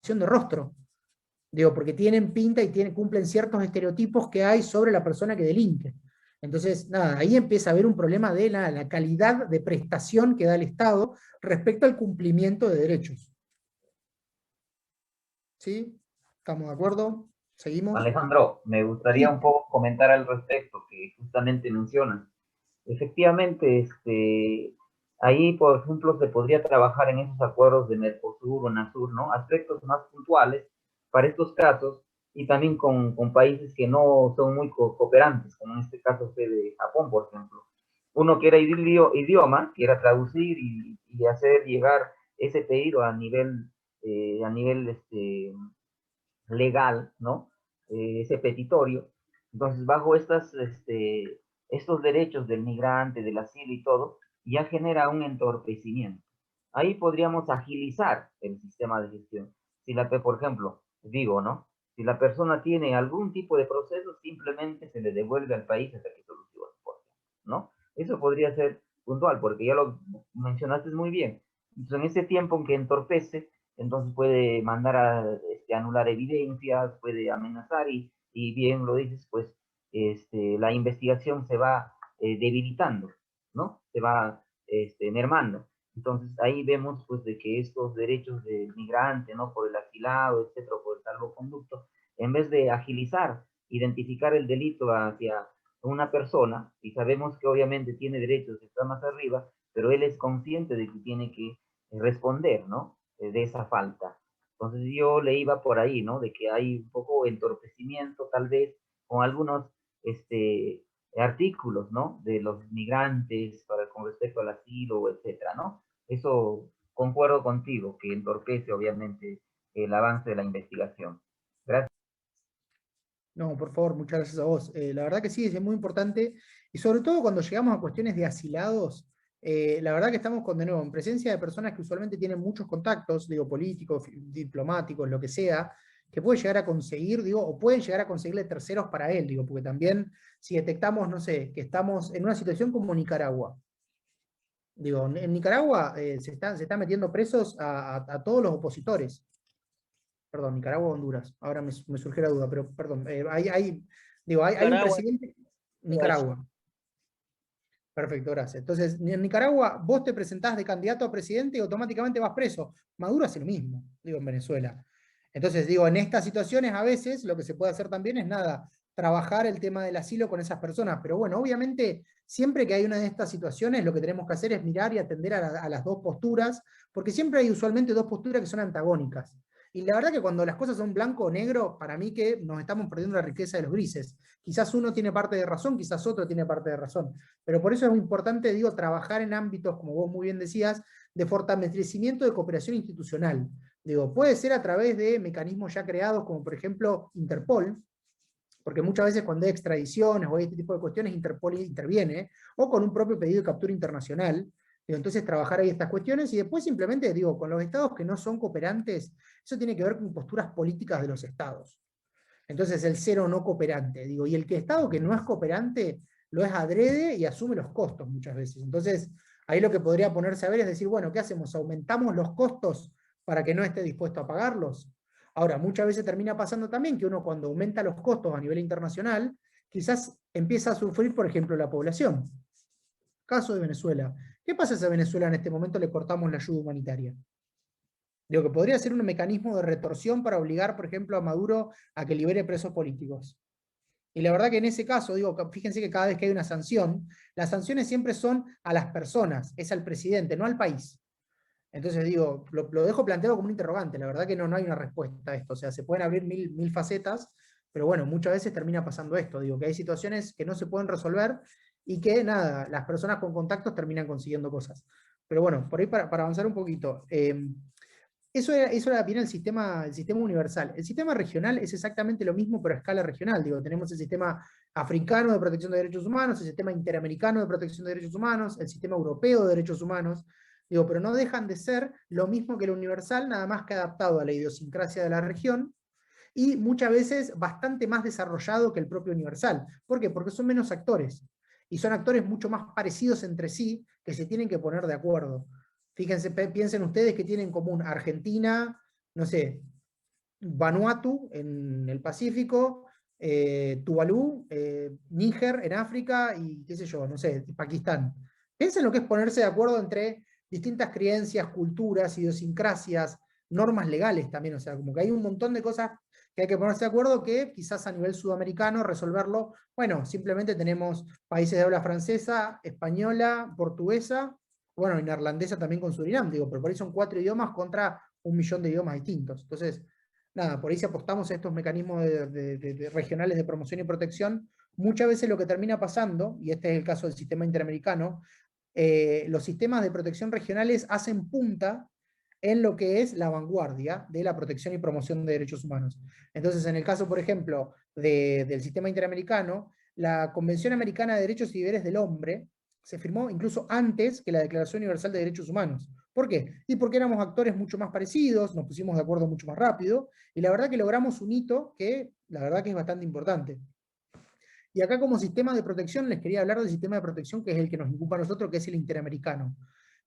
de rostro. Digo, porque tienen pinta y cumplen ciertos estereotipos que hay sobre la persona que delinque. Entonces, nada, ahí empieza a haber un problema de la calidad de prestación que da el Estado respecto al cumplimiento de derechos. ¿Sí? ¿Estamos de acuerdo? ¿Seguimos? Alejandro, me gustaría un Sí. poco comentar al respecto, que justamente mencionas. Efectivamente, ahí, por ejemplo, se podría trabajar en esos acuerdos de Mercosur o UNASUR, ¿no? Aspectos más puntuales para estos casos y también con países que no son muy cooperantes, como en este caso fue de Japón, por ejemplo. Uno que era idioma, que era traducir y hacer llegar ese pedido a nivel legal, ¿no? Ese petitorio. Entonces, bajo estos derechos del migrante, del asilo y todo, ya genera un entorpecimiento. Ahí podríamos agilizar el sistema de gestión. Si por ejemplo, digo, ¿no? Si la persona tiene algún tipo de proceso, simplemente se le devuelve al país hasta que solucione, ¿no? Eso podría ser puntual, porque ya lo mencionaste muy bien. Entonces, en ese tiempo en que entorpece, entonces puede mandar a anular evidencias, puede amenazar y bien lo dices, pues la investigación se va debilitando, ¿no? Se va mermando. Entonces ahí vemos pues de que estos derechos del migrante, ¿no? Por el asilado, etcétera, por el salvoconducto, en vez de agilizar, identificar el delito hacia una persona, y sabemos que obviamente tiene derechos, está más arriba, pero él es consciente de que tiene que responder, ¿no? De esa falta. Entonces yo le iba por ahí, ¿no? De que hay un poco entorpecimiento tal vez con algunos artículos, ¿no? De los migrantes con respecto al asilo, etcétera, ¿no? Eso concuerdo contigo, que entorpece obviamente el avance de la investigación. Gracias. No, por favor, muchas gracias a vos. La verdad que sí, es muy importante, y sobre todo cuando llegamos a cuestiones de asilados, la verdad que estamos de nuevo en presencia de personas que usualmente tienen muchos contactos, digo, políticos, diplomáticos, lo que sea, que puede llegar a conseguir, digo, o pueden llegar a conseguirle terceros para él, digo, porque también si detectamos, no sé, que estamos en una situación como Nicaragua, digo, en Nicaragua se está metiendo presos a todos los opositores. Perdón, Nicaragua o Honduras. Ahora me surgió la duda, pero perdón. Hay un Nicaragua, presidente. eso. Nicaragua. Perfecto, gracias. Entonces, en Nicaragua vos te presentás de candidato a presidente y automáticamente vas preso. Maduro hace lo mismo, digo, en Venezuela. Entonces, digo, en estas situaciones a veces lo que se puede hacer también es nada, trabajar el tema del asilo con esas personas. Pero bueno, obviamente, siempre que hay una de estas situaciones, lo que tenemos que hacer es mirar y atender a las dos posturas, porque siempre hay usualmente dos posturas que son antagónicas. Y la verdad que cuando las cosas son blanco o negro, para mí que nos estamos perdiendo la riqueza de los grises. Quizás uno tiene parte de razón, quizás otro tiene parte de razón. Pero por eso es muy importante, digo, trabajar en ámbitos, como vos muy bien decías, de fortalecimiento de cooperación institucional. Digo, puede ser a través de mecanismos ya creados, como por ejemplo Interpol, porque muchas veces cuando hay extradiciones o hay este tipo de cuestiones, Interpol interviene, o con un propio pedido de captura internacional. Digo, entonces trabajar ahí estas cuestiones y después simplemente, digo, con los estados que no son cooperantes, eso tiene que ver con posturas políticas de los estados. Entonces el cero no cooperante, digo, y el que Estado que no es cooperante lo es adrede y asume los costos muchas veces. Entonces, ahí lo que podría ponerse a ver es decir, bueno, ¿qué hacemos? ¿Aumentamos los costos para que no esté dispuesto a pagarlos? Ahora, muchas veces termina pasando también que uno cuando aumenta los costos a nivel internacional, quizás empieza a sufrir, por ejemplo, la población. Caso de Venezuela. ¿Qué pasa si a Venezuela en este momento le cortamos la ayuda humanitaria? Digo que podría ser un mecanismo de retorsión para obligar, por ejemplo, a Maduro a que libere presos políticos. Y la verdad que en ese caso, digo, fíjense que cada vez que hay una sanción, las sanciones siempre son a las personas, es al presidente, no al país. Entonces digo, lo dejo planteado como un interrogante, la verdad que no hay una respuesta a esto, o sea, se pueden abrir mil facetas, pero bueno, muchas veces termina pasando esto, digo, que hay situaciones que no se pueden resolver y que nada, las personas con contactos terminan consiguiendo cosas. Pero bueno, por ahí para avanzar un poquito, eso era bien el sistema universal. El sistema regional es exactamente lo mismo, pero a escala regional. Digo, tenemos el sistema africano de protección de derechos humanos, el sistema interamericano de protección de derechos humanos, el sistema europeo de derechos humanos. Digo, pero no dejan de ser lo mismo que el universal, nada más que adaptado a la idiosincrasia de la región y muchas veces bastante más desarrollado que el propio universal. ¿Por qué? Porque son menos actores. Y son actores mucho más parecidos entre sí que se tienen que poner de acuerdo. Fíjense, piensen ustedes que tienen en común Argentina, no sé, Vanuatu en el Pacífico, Tuvalu, Níger en África y qué sé yo, no sé, Pakistán. Piensa en lo que es ponerse de acuerdo entre distintas creencias, culturas, idiosincrasias, normas legales también, o sea, como que hay un montón de cosas que hay que ponerse de acuerdo que quizás a nivel sudamericano resolverlo, bueno, simplemente tenemos países de habla francesa, española, portuguesa, bueno, y neerlandesa también con Surinam, digo, pero por ahí son 4 idiomas contra 1 millón de idiomas distintos. Entonces, nada, por ahí si apostamos a estos mecanismos de regionales de promoción y protección, muchas veces lo que termina pasando, y este es el caso del sistema interamericano, los sistemas de protección regionales hacen punta en lo que es la vanguardia de la protección y promoción de derechos humanos. Entonces, en el caso, por ejemplo, del sistema interamericano, la Convención Americana de Derechos y Deberes del Hombre se firmó incluso antes que la Declaración Universal de Derechos Humanos. ¿Por qué? Y porque éramos actores mucho más parecidos, nos pusimos de acuerdo mucho más rápido, y la verdad que logramos un hito que la verdad que es bastante importante. Y acá como sistema de protección les quería hablar del sistema de protección que es el que nos ocupa a nosotros, que es el interamericano.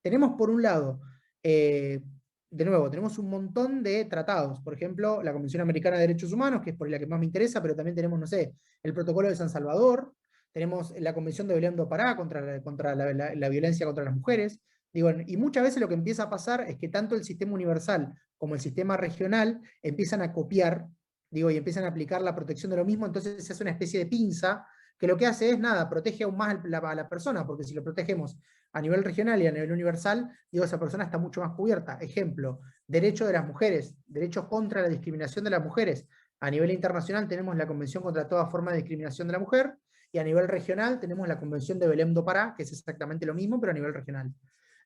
Tenemos por un lado, de nuevo, tenemos un montón de tratados, por ejemplo, la Convención Americana de Derechos Humanos, que es por la que más me interesa, pero también tenemos, no sé, el Protocolo de San Salvador, tenemos la Convención de Belém do Pará contra la violencia contra las mujeres. Digo, y muchas veces lo que empieza a pasar es que tanto el sistema universal como el sistema regional empiezan a copiar, digo, y empiezan a aplicar la protección de lo mismo, entonces se hace una especie de pinza que lo que hace es, nada, protege aún más a la persona, porque si lo protegemos a nivel regional y a nivel universal, digo, esa persona está mucho más cubierta. Ejemplo, derecho de las mujeres, derechos contra la discriminación de las mujeres. A nivel internacional tenemos la Convención contra toda forma de discriminación de la mujer, y a nivel regional tenemos la Convención de Belém do Pará, que es exactamente lo mismo, pero a nivel regional.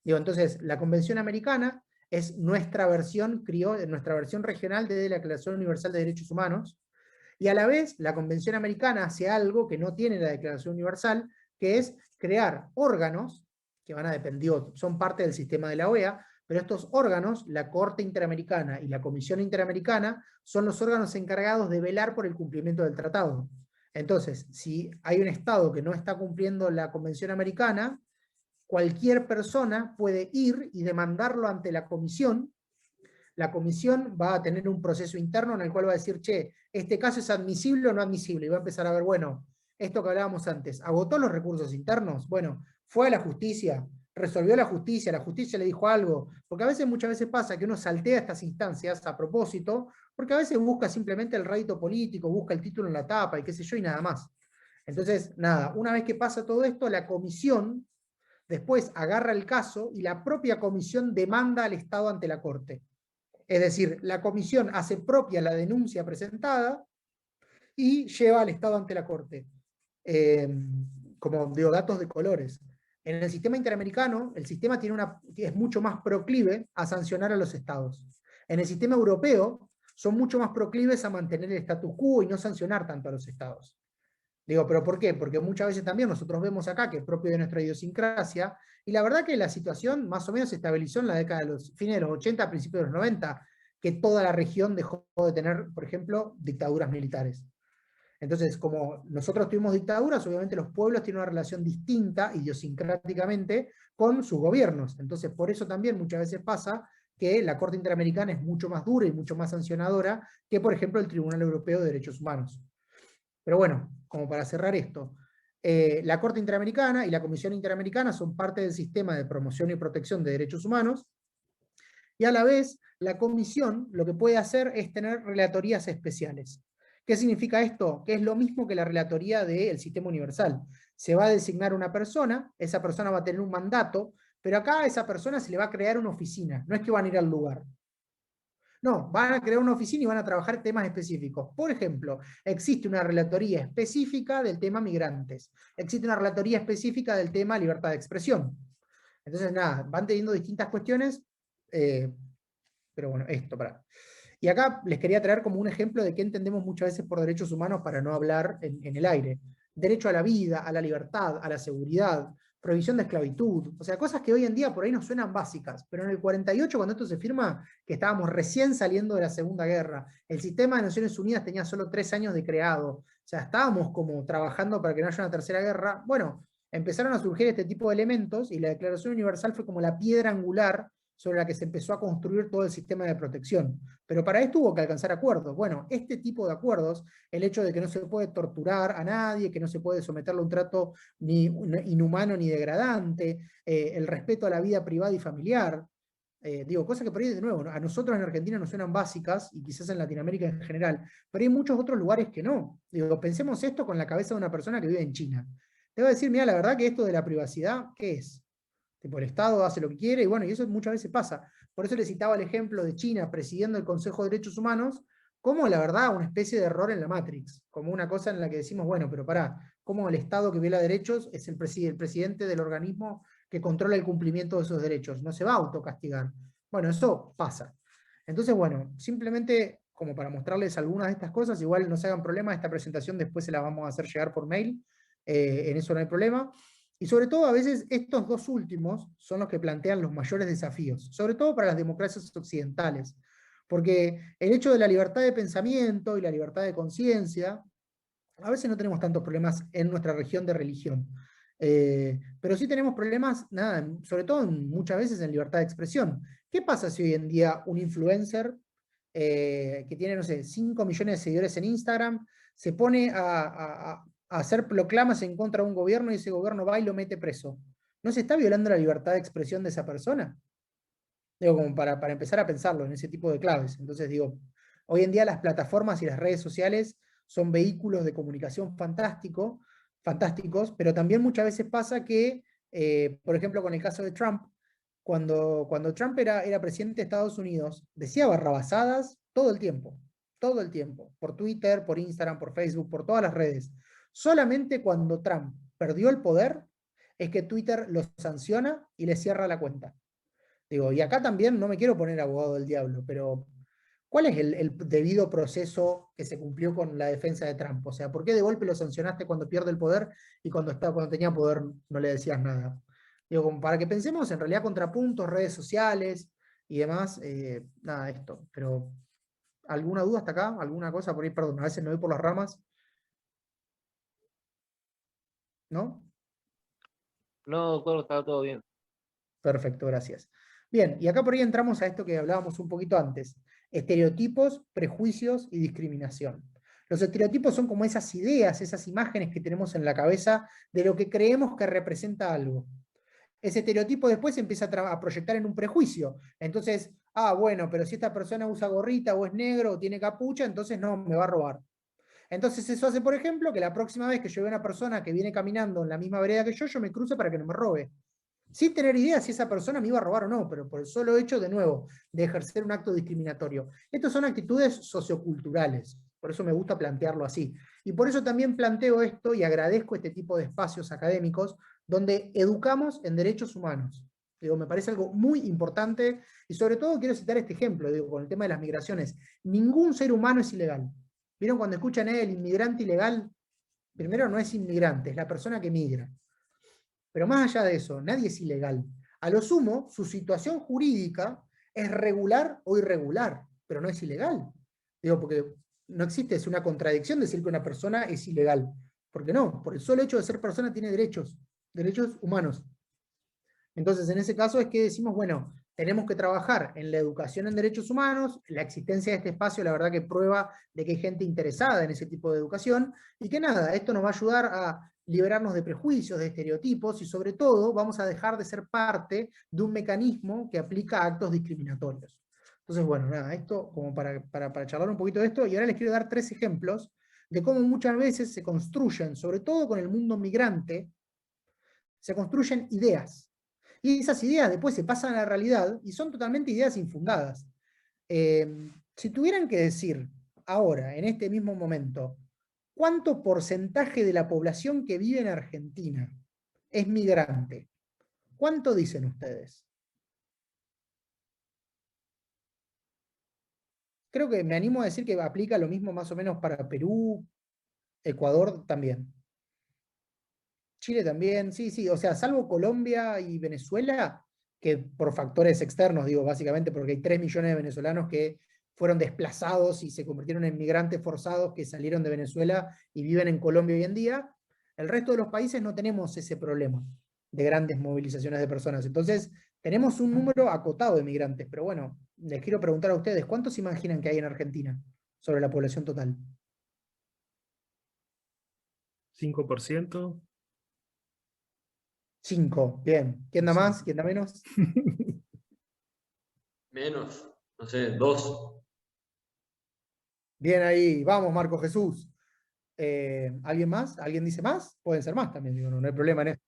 Digo, entonces, la Convención Americana es nuestra versión regional de la Declaración Universal de Derechos Humanos, y a la vez la Convención Americana hace algo que no tiene la Declaración Universal, que es crear órganos que van a depender, son parte del sistema de la OEA, pero estos órganos, la Corte Interamericana y la Comisión Interamericana, son los órganos encargados de velar por el cumplimiento del tratado. Entonces, si hay un Estado que no está cumpliendo la Convención Americana, cualquier persona puede ir y demandarlo ante la comisión va a tener un proceso interno en el cual va a decir, che, este caso es admisible o no admisible, y va a empezar a ver, bueno, esto que hablábamos antes, ¿agotó los recursos internos? Bueno, fue a la justicia, resolvió la justicia le dijo algo, porque a veces, muchas veces pasa que uno saltea estas instancias a propósito, porque a veces busca simplemente el rédito político, busca el título en la tapa y qué sé yo, y nada más. Entonces, nada, una vez que pasa todo esto, la comisión después agarra el caso y la propia comisión demanda al Estado ante la Corte. Es decir, la comisión hace propia la denuncia presentada y lleva al Estado ante la Corte. Eh, como digo, datos de colores. En el sistema interamericano, el sistema es mucho más proclive a sancionar a los estados. En el sistema europeo, son mucho más proclives a mantener el status quo y no sancionar tanto a los estados. Digo, ¿pero por qué? Porque muchas veces también nosotros vemos acá que es propio de nuestra idiosincrasia, y la verdad que la situación más o menos se estabilizó en la década de los fines de los 80, principios de los 90, que toda la región dejó de tener, por ejemplo, dictaduras militares. Entonces, como nosotros tuvimos dictaduras, obviamente los pueblos tienen una relación distinta, idiosincráticamente, con sus gobiernos. Entonces, por eso también muchas veces pasa que la Corte Interamericana es mucho más dura y mucho más sancionadora que, por ejemplo, el Tribunal Europeo de Derechos Humanos. Pero bueno, como para cerrar esto, la Corte Interamericana y la Comisión Interamericana son parte del sistema de promoción y protección de derechos humanos, y a la vez la Comisión lo que puede hacer es tener relatorías especiales. ¿Qué significa esto? Que es lo mismo que la relatoría del sistema universal. Se va a designar una persona, esa persona va a tener un mandato, pero acá a esa persona se le va a crear una oficina, no es que van a ir al lugar. No, van a crear una oficina y van a trabajar temas específicos. Por ejemplo, existe una relatoría específica del tema migrantes. Existe una relatoría específica del tema libertad de expresión. Entonces, nada, van teniendo distintas cuestiones, pero bueno, esto, para. Y acá les quería traer como un ejemplo de qué entendemos muchas veces por derechos humanos para no hablar en el aire. Derecho a la vida, a la libertad, a la seguridad, prohibición de esclavitud, o sea, cosas que hoy en día por ahí nos suenan básicas, pero en el 48, cuando esto se firma, que estábamos recién saliendo de la Segunda Guerra, el sistema de Naciones Unidas tenía solo 3 años de creado, o sea, estábamos como trabajando para que no haya una tercera guerra. Bueno, empezaron a surgir este tipo de elementos y la Declaración Universal fue como la piedra angular sobre la que se empezó a construir todo el sistema de protección. Pero para esto hubo que alcanzar acuerdos. Bueno, este tipo de acuerdos, el hecho de que no se puede torturar a nadie, que no se puede someterle a un trato ni inhumano ni degradante, el respeto a la vida privada y familiar, digo, cosas que por ahí, de nuevo, a nosotros en Argentina nos suenan básicas, y quizás en Latinoamérica en general, pero hay muchos otros lugares que no. Digo, pensemos esto con la cabeza de una persona que vive en China. Te va a decir, mira, la verdad que esto de la privacidad, ¿qué es? Tipo, el Estado hace lo que quiere, y bueno, y eso muchas veces pasa. Por eso le citaba el ejemplo de China presidiendo el Consejo de Derechos Humanos, como la verdad una especie de error en la Matrix, como una cosa en la que decimos, bueno, pero pará, como el Estado que viola derechos es el presidente del organismo que controla el cumplimiento de esos derechos, no se va a autocastigar. Bueno, eso pasa. Entonces, bueno, simplemente como para mostrarles algunas de estas cosas, igual no se hagan problema, esta presentación después se la vamos a hacer llegar por mail, en eso no hay problema. Y sobre todo, a veces estos dos últimos son los que plantean los mayores desafíos, sobre todo para las democracias occidentales. Porque el hecho de la libertad de pensamiento y la libertad de conciencia, a veces no tenemos tantos problemas en nuestra región de religión. Pero sí tenemos problemas, nada, sobre todo muchas veces en libertad de expresión. ¿Qué pasa si hoy en día un influencer que tiene, no sé, 5 millones de seguidores en Instagram, se pone a hacer proclamas en contra de un gobierno y ese gobierno va y lo mete preso? ¿No se está violando la libertad de expresión de esa persona? Digo, como para empezar a pensarlo en ese tipo de claves. Entonces digo, hoy en día las plataformas y las redes sociales son vehículos de comunicación fantásticos, pero también muchas veces pasa que, por ejemplo, con el caso de Trump, cuando Trump era presidente de Estados Unidos, decía barrabasadas todo el tiempo, por Twitter, por Instagram, por Facebook, por todas las redes. Solamente cuando Trump perdió el poder es que Twitter lo sanciona y le cierra la cuenta. Digo, y acá también no me quiero poner abogado del diablo, pero ¿cuál es el debido proceso que se cumplió con la defensa de Trump? O sea, ¿por qué de golpe lo sancionaste cuando pierde el poder y cuando tenía poder no le decías nada? Digo, como para que pensemos en realidad contrapuntos, redes sociales y demás, nada, esto. Pero, ¿alguna duda hasta acá? ¿Alguna cosa por ahí? Perdón, a veces me voy por las ramas, ¿no? No, doctor, está todo bien. Perfecto, gracias. Bien, y acá por ahí entramos a esto que hablábamos un poquito antes, estereotipos, prejuicios y discriminación. Los estereotipos son como esas ideas, esas imágenes que tenemos en la cabeza de lo que creemos que representa algo. Ese estereotipo después se empieza a proyectar en un prejuicio. Entonces, bueno, pero si esta persona usa gorrita o es negro o tiene capucha, entonces no, me va a robar. Entonces eso hace, por ejemplo, que la próxima vez que yo vea una persona que viene caminando en la misma vereda que yo me cruce para que no me robe, sin tener idea si esa persona me iba a robar o no, pero por el solo hecho, de nuevo, de ejercer un acto discriminatorio. Estas son actitudes socioculturales, por eso me gusta plantearlo así. Y por eso también planteo esto y agradezco este tipo de espacios académicos donde educamos en derechos humanos. Digo, me parece algo muy importante y sobre todo quiero citar este ejemplo, digo, con el tema de las migraciones. Ningún ser humano es ilegal. ¿Vieron cuando escuchan el inmigrante ilegal? Primero no es inmigrante, es la persona que migra. Pero más allá de eso, nadie es ilegal. A lo sumo, su situación jurídica es regular o irregular, pero no es ilegal. Digo, porque no existe, es una contradicción decir que una persona es ilegal. Porque no, por el solo hecho de ser persona tiene derechos humanos. Entonces, en ese caso es que decimos, bueno, tenemos que trabajar en la educación en derechos humanos, la existencia de este espacio, la verdad que prueba de que hay gente interesada en ese tipo de educación, y que nada, esto nos va a ayudar a liberarnos de prejuicios, de estereotipos, y sobre todo vamos a dejar de ser parte de un mecanismo que aplica actos discriminatorios. Entonces, bueno, nada, esto como para charlar un poquito de esto, y ahora les quiero dar 3 ejemplos de cómo muchas veces se construyen, sobre todo con el mundo migrante, se construyen ideas. Y esas ideas después se pasan a la realidad y son totalmente ideas infundadas. Si tuvieran que decir ahora, en este mismo momento, ¿cuánto porcentaje de la población que vive en Argentina es migrante? ¿Cuánto dicen ustedes? Creo que me animo a decir que aplica lo mismo más o menos para Perú, Ecuador también. Chile también, sí, sí, o sea, salvo Colombia y Venezuela, que por factores externos, digo, básicamente porque hay 3 millones de venezolanos que fueron desplazados y se convirtieron en migrantes forzados que salieron de Venezuela y viven en Colombia hoy en día, el resto de los países no tenemos ese problema de grandes movilizaciones de personas. Entonces, Tenemos un número acotado de migrantes, pero bueno, les quiero preguntar a ustedes, ¿cuántos imaginan que hay en Argentina sobre la población total? 5%. 5, bien. ¿Quién da Sí. más? ¿Quién da menos? Menos, no sé, 2. Bien ahí, vamos Marco Jesús. ¿Alguien más? ¿Alguien dice más? Pueden ser más también, digo, no hay problema en eso.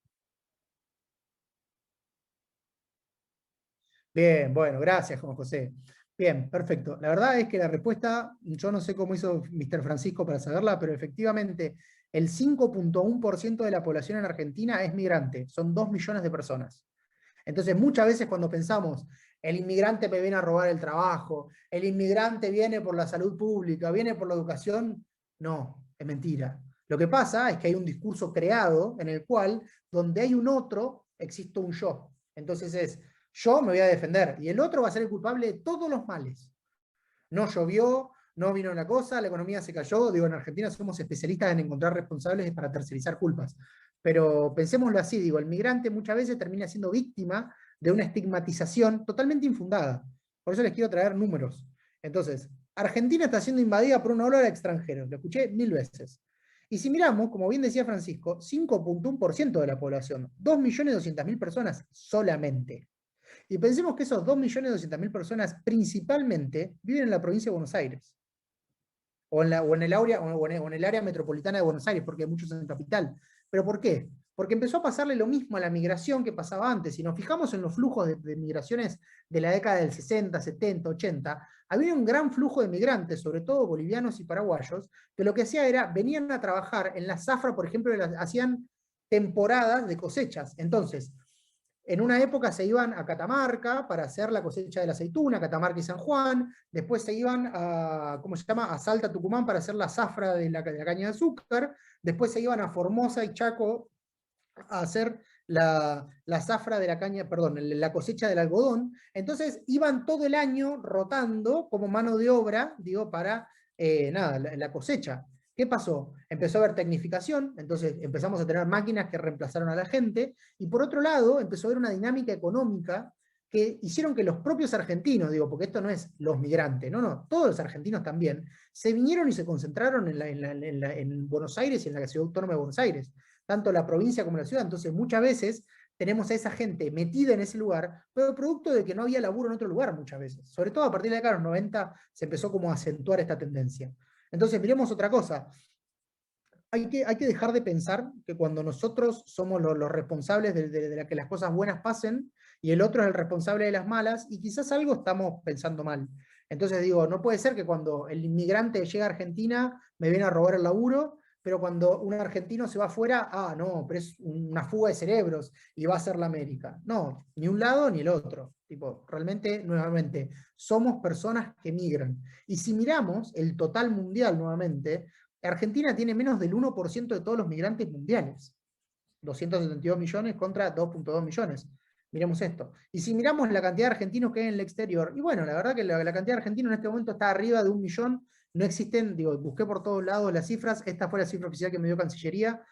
Bien, bueno, gracias, Juan José. Bien, perfecto. La verdad es que la respuesta, yo no sé cómo hizo Mr. Francisco para saberla, pero efectivamente el 5,1% de la población en Argentina es migrante, son 2 millones de personas. Entonces, muchas veces cuando pensamos, el inmigrante me viene a robar el trabajo, el inmigrante viene por la salud pública, viene por la educación, no, es mentira. Lo que pasa es que hay un discurso creado en el cual, donde hay un otro, existe un yo. Entonces es, yo me voy a defender, y el otro va a ser el culpable de todos los males. No llovió, no vino una cosa, la economía se cayó. Digo, en Argentina somos especialistas en encontrar responsables para tercerizar culpas. Pero pensémoslo así, digo, el migrante muchas veces termina siendo víctima de una estigmatización totalmente infundada. Por eso les quiero traer números. Entonces, Argentina está siendo invadida por una ola de extranjeros, lo escuché 1000 veces. Y si miramos, como bien decía Francisco, 5,1% de la población, 2.200.000 personas solamente. Y pensemos que esos 2.200.000 personas principalmente viven en la provincia de Buenos Aires. O en el área metropolitana de Buenos Aires, porque hay muchos en capital. ¿Pero por qué? Porque empezó a pasarle lo mismo a la migración que pasaba antes. Si nos fijamos en los flujos de migraciones de la década del 60, 70, 80, había un gran flujo de migrantes, sobre todo bolivianos y paraguayos, que lo que hacía era, venían a trabajar en la zafra, por ejemplo, hacían temporadas de cosechas. Entonces, en una época se iban a Catamarca para hacer la cosecha de la aceituna, Catamarca y San Juan, después se iban a, ¿cómo se llama?, a Salta, Tucumán para hacer la zafra de la caña de azúcar, después se iban a Formosa y Chaco a hacer la zafra de la caña, perdón, la cosecha del algodón. Entonces iban todo el año rotando como mano de obra, digo, para la cosecha. ¿Qué pasó? Empezó a haber tecnificación, entonces empezamos a tener máquinas que reemplazaron a la gente, y por otro lado empezó a haber una dinámica económica que hicieron que los propios argentinos, digo, porque esto no es los migrantes, no, todos los argentinos también, se vinieron y se concentraron en Buenos Aires y en la ciudad autónoma de Buenos Aires, tanto la provincia como la ciudad. Entonces muchas veces tenemos a esa gente metida en ese lugar, pero producto de que no había laburo en otro lugar muchas veces. Sobre todo a partir de la década de los 90 se empezó como a acentuar esta tendencia. Entonces miremos otra cosa. Hay que dejar de pensar que cuando nosotros somos los responsables de que las cosas buenas pasen, y el otro es el responsable de las malas, y quizás algo estamos pensando mal. Entonces digo, no puede ser que cuando el inmigrante llega a Argentina me viene a robar el laburo, pero cuando un argentino se va afuera, no, pero es una fuga de cerebros y va a ser la América. No, ni un lado ni el otro. Tipo, realmente, nuevamente, somos personas que migran. Y si miramos el total mundial nuevamente, Argentina tiene menos del 1% de todos los migrantes mundiales. 272 millones contra 2,2 millones. Miremos esto. Y si miramos la cantidad de argentinos que hay en el exterior, y bueno, la verdad que la cantidad de argentinos en este momento está arriba de 1 millón. No existen, digo, busqué por todos lados las cifras, esta fue la cifra oficial que me dio Cancillería,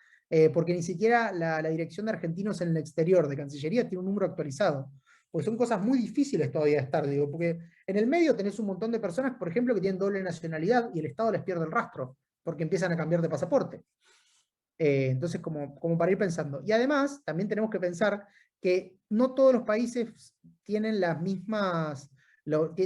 porque ni siquiera la dirección de argentinos en el exterior de Cancillería tiene un número actualizado. Pues son cosas muy difíciles todavía de estar, digo, porque en el medio tenés un montón de personas, por ejemplo, que tienen doble nacionalidad y el Estado les pierde el rastro, porque empiezan a cambiar de pasaporte. Entonces, como para ir pensando. Y además, también tenemos que pensar que no todos los países tienen las mismas,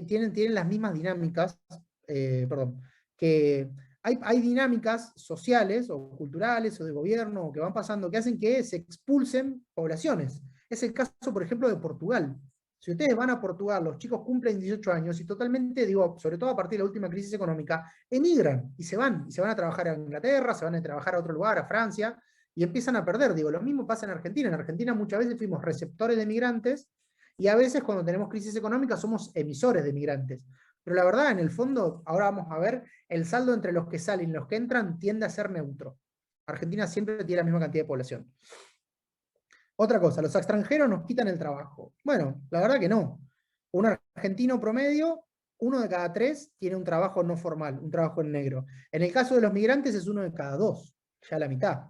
tienen las mismas dinámicas, perdón, que hay dinámicas sociales o culturales o de gobierno o que van pasando que hacen que se expulsen poblaciones. Es el caso, por ejemplo, de Portugal. Si ustedes van a Portugal, los chicos cumplen 18 años y totalmente, digo, sobre todo a partir de la última crisis económica, emigran y se van a trabajar a Inglaterra, se van a trabajar a otro lugar, a Francia, y empiezan a perder. Digo, lo mismo pasa en Argentina. En Argentina muchas veces fuimos receptores de migrantes y a veces cuando tenemos crisis económica somos emisores de migrantes. Pero la verdad, en el fondo, ahora vamos a ver, el saldo entre los que salen y los que entran tiende a ser neutro. Argentina siempre tiene la misma cantidad de población. Otra cosa, los extranjeros nos quitan el trabajo. Bueno, la verdad que no. Un argentino promedio, 1 de cada 3 tiene un trabajo no formal, un trabajo en negro. En el caso de los migrantes es 1 de cada 2, ya la mitad.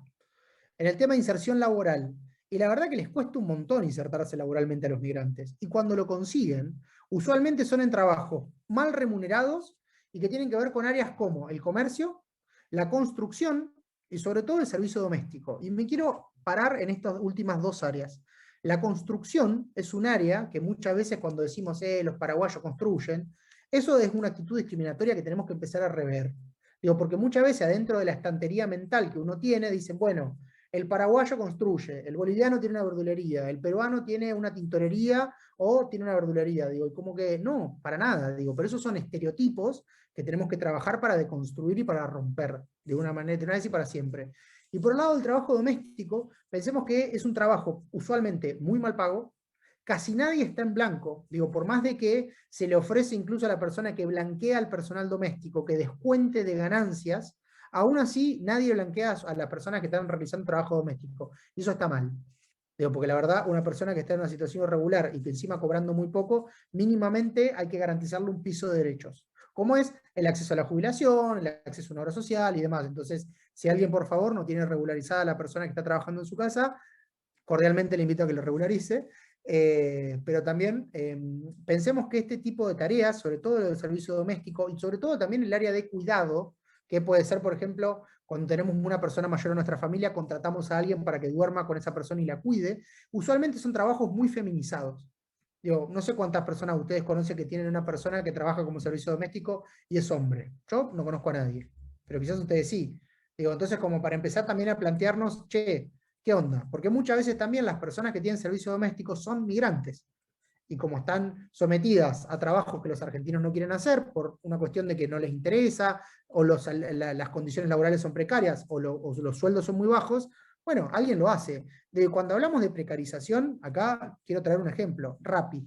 En el tema de inserción laboral y la verdad que les cuesta un montón insertarse laboralmente a los migrantes. Y cuando lo consiguen, usualmente son en trabajos mal remunerados y que tienen que ver con áreas como el comercio, la construcción y sobre todo el servicio doméstico. Y me quiero parar en estas últimas dos áreas. La construcción es un área que muchas veces cuando decimos los paraguayos construyen, eso es una actitud discriminatoria que tenemos que empezar a rever. Digo, porque muchas veces adentro de la estantería mental que uno tiene, dicen, bueno, el paraguayo construye, el boliviano tiene una verdulería, el peruano tiene una tintorería o tiene una verdulería. Digo, y como que no, para nada, digo, pero esos son estereotipos que tenemos que trabajar para deconstruir y para romper de una manera, de una vez y para siempre. Y por el lado del trabajo doméstico, pensemos que es un trabajo usualmente muy mal pago, casi nadie está en blanco, digo, por más de que se le ofrece incluso a la persona que blanquea al personal doméstico que descuente de ganancias, aún así nadie blanquea a las personas que están realizando trabajo doméstico, y eso está mal. Digo, porque la verdad, una persona que está en una situación irregular y que encima cobrando muy poco, mínimamente hay que garantizarle un piso de derechos, como es el acceso a la jubilación, el acceso a una obra social y demás. Entonces, si alguien por favor no tiene regularizada a la persona que está trabajando en su casa, cordialmente le invito a que lo regularice, pero también pensemos que este tipo de tareas, sobre todo el servicio doméstico y sobre todo también el área de cuidado, que puede ser, por ejemplo, cuando tenemos una persona mayor en nuestra familia, contratamos a alguien para que duerma con esa persona y la cuide, usualmente son trabajos muy feminizados. Digo, no sé cuántas personas ustedes conocen que tienen una persona que trabaja como servicio doméstico y es hombre. Yo no conozco a nadie, pero quizás ustedes sí. Digo, entonces como para empezar también a plantearnos, che, ¿qué onda? Porque muchas veces también las personas que tienen servicio doméstico son migrantes. Y como están sometidas a trabajos que los argentinos no quieren hacer por una cuestión de que no les interesa, o las condiciones laborales son precarias, o los sueldos son muy bajos, bueno, alguien lo hace. Cuando hablamos de precarización, acá quiero traer un ejemplo, Rappi.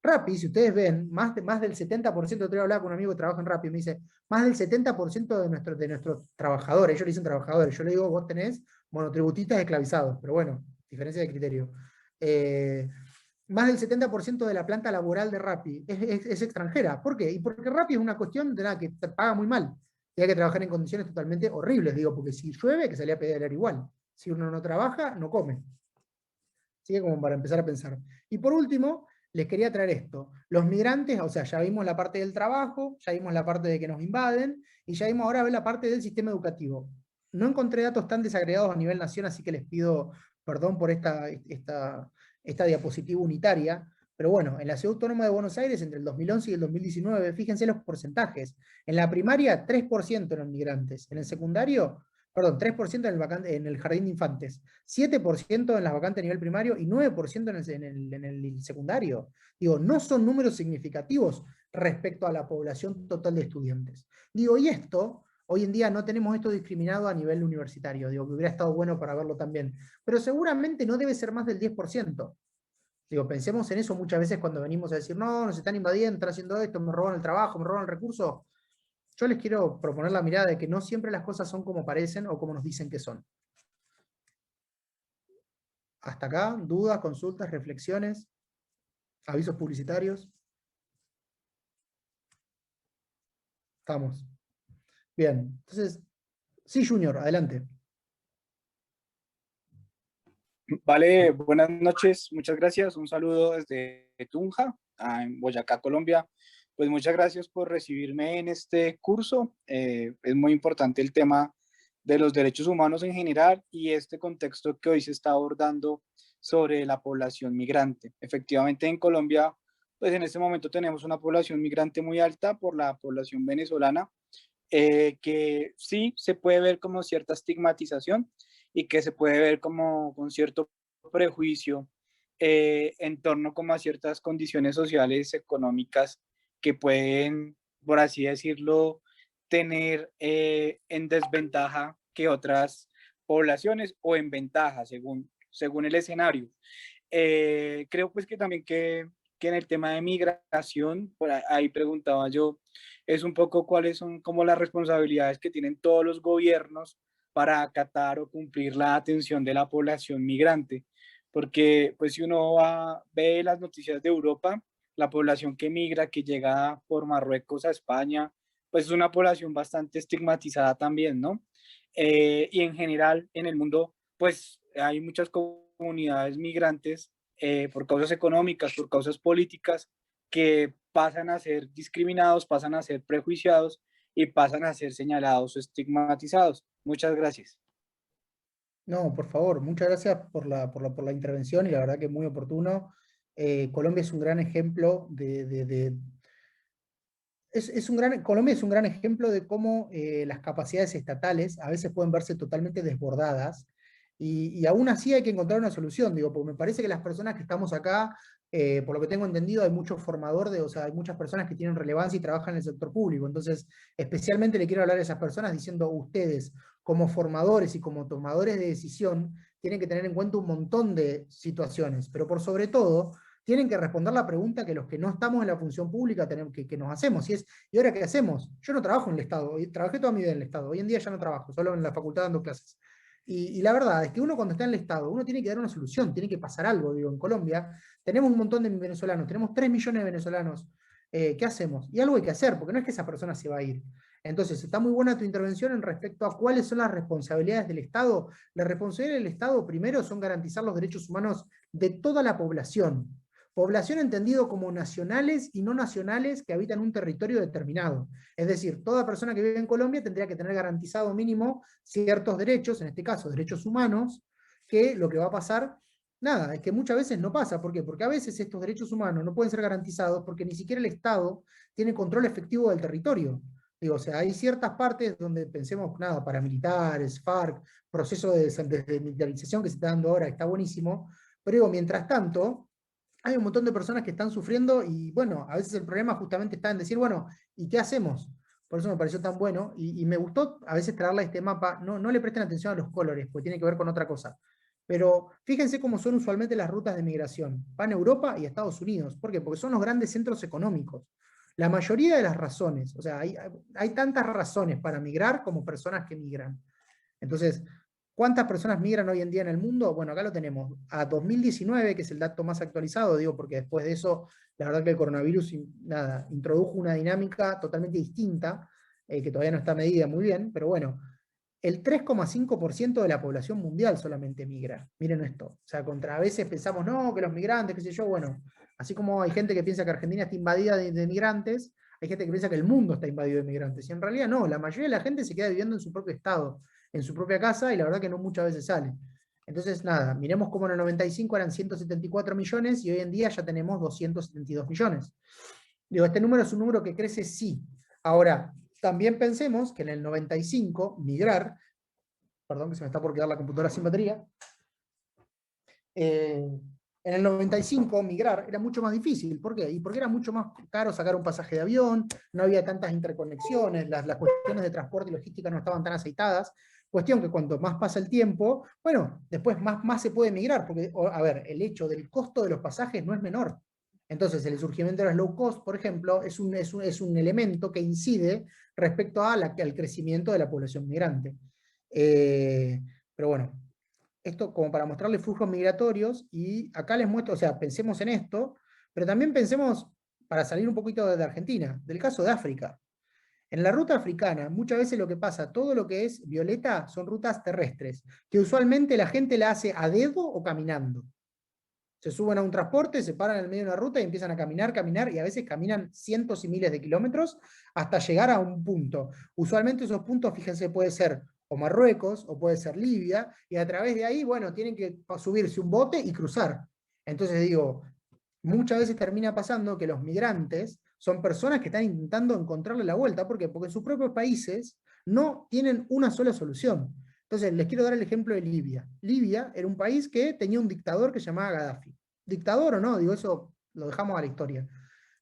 Rappi, si ustedes ven, más del 70%, te voy a hablar con un amigo que trabaja en Rappi, me dice, más del 70% de nuestros trabajadores, ellos le dicen trabajadores, yo le digo, vos tenés monotributistas esclavizados, pero bueno, diferencia de criterio. Más del 70% de la planta laboral de Rappi es extranjera. ¿Por qué? Y porque Rappi es una cuestión de nada que te paga muy mal. Y hay que trabajar en condiciones totalmente horribles, digo, porque si llueve, hay que salir a pedalear igual. Si uno no trabaja, no come. Así que como para empezar a pensar. Y por último, les quería traer esto. Los migrantes, o sea, ya vimos la parte del trabajo, ya vimos la parte de que nos invaden, y ya vimos ahora ver la parte del sistema educativo. No encontré datos tan desagregados a nivel nación, así que les pido perdón por esta diapositiva unitaria, pero bueno, en la Ciudad Autónoma de Buenos Aires, entre el 2011 y el 2019, fíjense los porcentajes. En la primaria, 3% eran migrantes. En el secundario, perdón, 3% en el jardín de infantes, 7% en las vacantes a nivel primario y 9% en el secundario. Digo, no son números significativos respecto a la población total de estudiantes. Digo, y esto, hoy en día no tenemos esto discriminado a nivel universitario, digo, que hubiera estado bueno para verlo también, pero seguramente no debe ser más del 10%. Digo, pensemos en eso muchas veces cuando venimos a decir, no, nos están invadiendo, están haciendo esto, me roban el trabajo, me roban el recurso. Yo les quiero proponer la mirada de que no siempre las cosas son como parecen o como nos dicen que son. Hasta acá, dudas, consultas, reflexiones, avisos publicitarios. Estamos. Bien, entonces, sí, Junior, adelante. Vale, buenas noches, muchas gracias. Un saludo desde Tunja, en Boyacá, Colombia. Pues muchas gracias por recibirme en este curso. Es muy importante el tema de los derechos humanos en general y este contexto que hoy se está abordando sobre la población migrante. Efectivamente, en Colombia, pues en este momento tenemos una población migrante muy alta por la población venezolana, que sí se puede ver como cierta estigmatización y que se puede ver como con cierto prejuicio en torno como a ciertas condiciones sociales, económicas que pueden, por así decirlo, tener en desventaja que otras poblaciones o en ventaja según el escenario. Creo pues que también que en el tema de migración, por ahí preguntaba yo, es un poco cuáles son como las responsabilidades que tienen todos los gobiernos para acatar o cumplir la atención de la población migrante. Porque pues si uno ve las noticias de Europa, la población que migra, que llega por Marruecos a España, pues es una población bastante estigmatizada también, ¿no? Y en general en el mundo, pues hay muchas comunidades migrantes por causas económicas, por causas políticas, que pasan a ser discriminados, pasan a ser prejuiciados y pasan a ser señalados o estigmatizados. Muchas gracias. No, por favor, muchas gracias por la intervención y la verdad que es muy oportuno. Colombia es un gran ejemplo Colombia es un gran ejemplo de cómo las capacidades estatales a veces pueden verse totalmente desbordadas y aún así hay que encontrar una solución, digo, porque me parece que las personas que estamos acá, por lo que tengo entendido, hay mucho formador o sea, hay muchas personas que tienen relevancia y trabajan en el sector público, entonces especialmente le quiero hablar a esas personas diciendo, ustedes como formadores y como tomadores de decisión, tienen que tener en cuenta un montón de situaciones, pero por sobre todo, tienen que responder la pregunta que los que no estamos en la función pública tenemos, que nos hacemos, y es, ¿y ahora qué hacemos? Yo no trabajo en el Estado, trabajé toda mi vida en el Estado, hoy en día ya no trabajo, solo en la facultad dando clases. Y la verdad es que uno cuando está en el Estado, uno tiene que dar una solución, tiene que pasar algo, digo, en Colombia tenemos un montón de venezolanos, tenemos 3 millones de venezolanos, ¿qué hacemos? Y algo hay que hacer, porque no es que esa persona se va a ir. Entonces, está muy buena tu intervención en respecto a cuáles son las responsabilidades del Estado. La responsabilidad del Estado, primero, son garantizar los derechos humanos de toda la población. Población entendido como nacionales y no nacionales que habitan un territorio determinado. Es decir, toda persona que vive en Colombia tendría que tener garantizado mínimo ciertos derechos, en este caso derechos humanos, que lo que va a pasar, nada, es que muchas veces no pasa. ¿Por qué? Porque a veces estos derechos humanos no pueden ser garantizados porque ni siquiera el Estado tiene control efectivo del territorio. Digo, o sea, hay ciertas partes donde pensemos, nada, paramilitares, FARC, proceso de desmilitarización que se está dando ahora, está buenísimo, pero digo, mientras tanto, hay un montón de personas que están sufriendo y bueno, a veces el problema justamente está en decir, bueno, ¿y qué hacemos? Por eso me pareció tan bueno y me gustó a veces traerle este mapa, no le presten atención a los colores, porque tiene que ver con otra cosa. Pero fíjense cómo son usualmente las rutas de migración. Van a Europa y a Estados Unidos. ¿Por qué? Porque son los grandes centros económicos. La mayoría de las razones, o sea, hay tantas razones para migrar como personas que migran. Entonces, ¿cuántas personas migran hoy en día en el mundo? Bueno, acá lo tenemos. A 2019, que es el dato más actualizado, digo, porque después de eso, la verdad que el coronavirus nada, introdujo una dinámica totalmente distinta, que todavía no está medida muy bien, pero bueno, el 3,5% de la población mundial solamente migra. Miren esto. O sea, contra a veces pensamos, no, que los migrantes, qué sé yo, bueno, así como hay gente que piensa que Argentina está invadida de migrantes, hay gente que piensa que el mundo está invadido de migrantes. Y en realidad no, la mayoría de la gente se queda viviendo en su propio estado, en su propia casa, y la verdad que no muchas veces sale. Entonces, nada, miremos cómo en el 95 eran 174 millones y hoy en día ya tenemos 272 millones. Digo, este número es un número que crece, sí. Ahora, también pensemos que en el 95, migrar, perdón que se me está por quedar la computadora sin batería, en el 95 migrar era mucho más difícil. ¿Por qué? Y porque era mucho más caro sacar un pasaje de avión, no había tantas interconexiones, las cuestiones de transporte y logística no estaban tan aceitadas. Cuestión que cuanto más pasa el tiempo, bueno, después más se puede migrar, porque, a ver, el hecho del costo de los pasajes no es menor. Entonces, el surgimiento de los low cost, por ejemplo, es un elemento que incide respecto al crecimiento de la población migrante. Pero bueno, esto como para mostrarles flujos migratorios, y acá les muestro, o sea, pensemos en esto, pero también pensemos, para salir un poquito de Argentina, del caso de África. En la ruta africana, muchas veces lo que pasa, todo lo que es violeta son rutas terrestres, que usualmente la gente la hace a dedo o caminando. Se suben a un transporte, se paran en el medio de una ruta y empiezan a caminar, y a veces caminan cientos y miles de kilómetros hasta llegar a un punto. Usualmente esos puntos, fíjense, puede ser o Marruecos, o puede ser Libia, y a través de ahí, bueno, tienen que subirse un bote y cruzar. Entonces digo, muchas veces termina pasando que los migrantes son personas que están intentando encontrarle la vuelta. ¿Por qué? Porque en sus propios países no tienen una sola solución. Entonces, les quiero dar el ejemplo de Libia. Libia era un país que tenía un dictador que se llamaba Gaddafi. Dictador o no, digo, eso lo dejamos a la historia.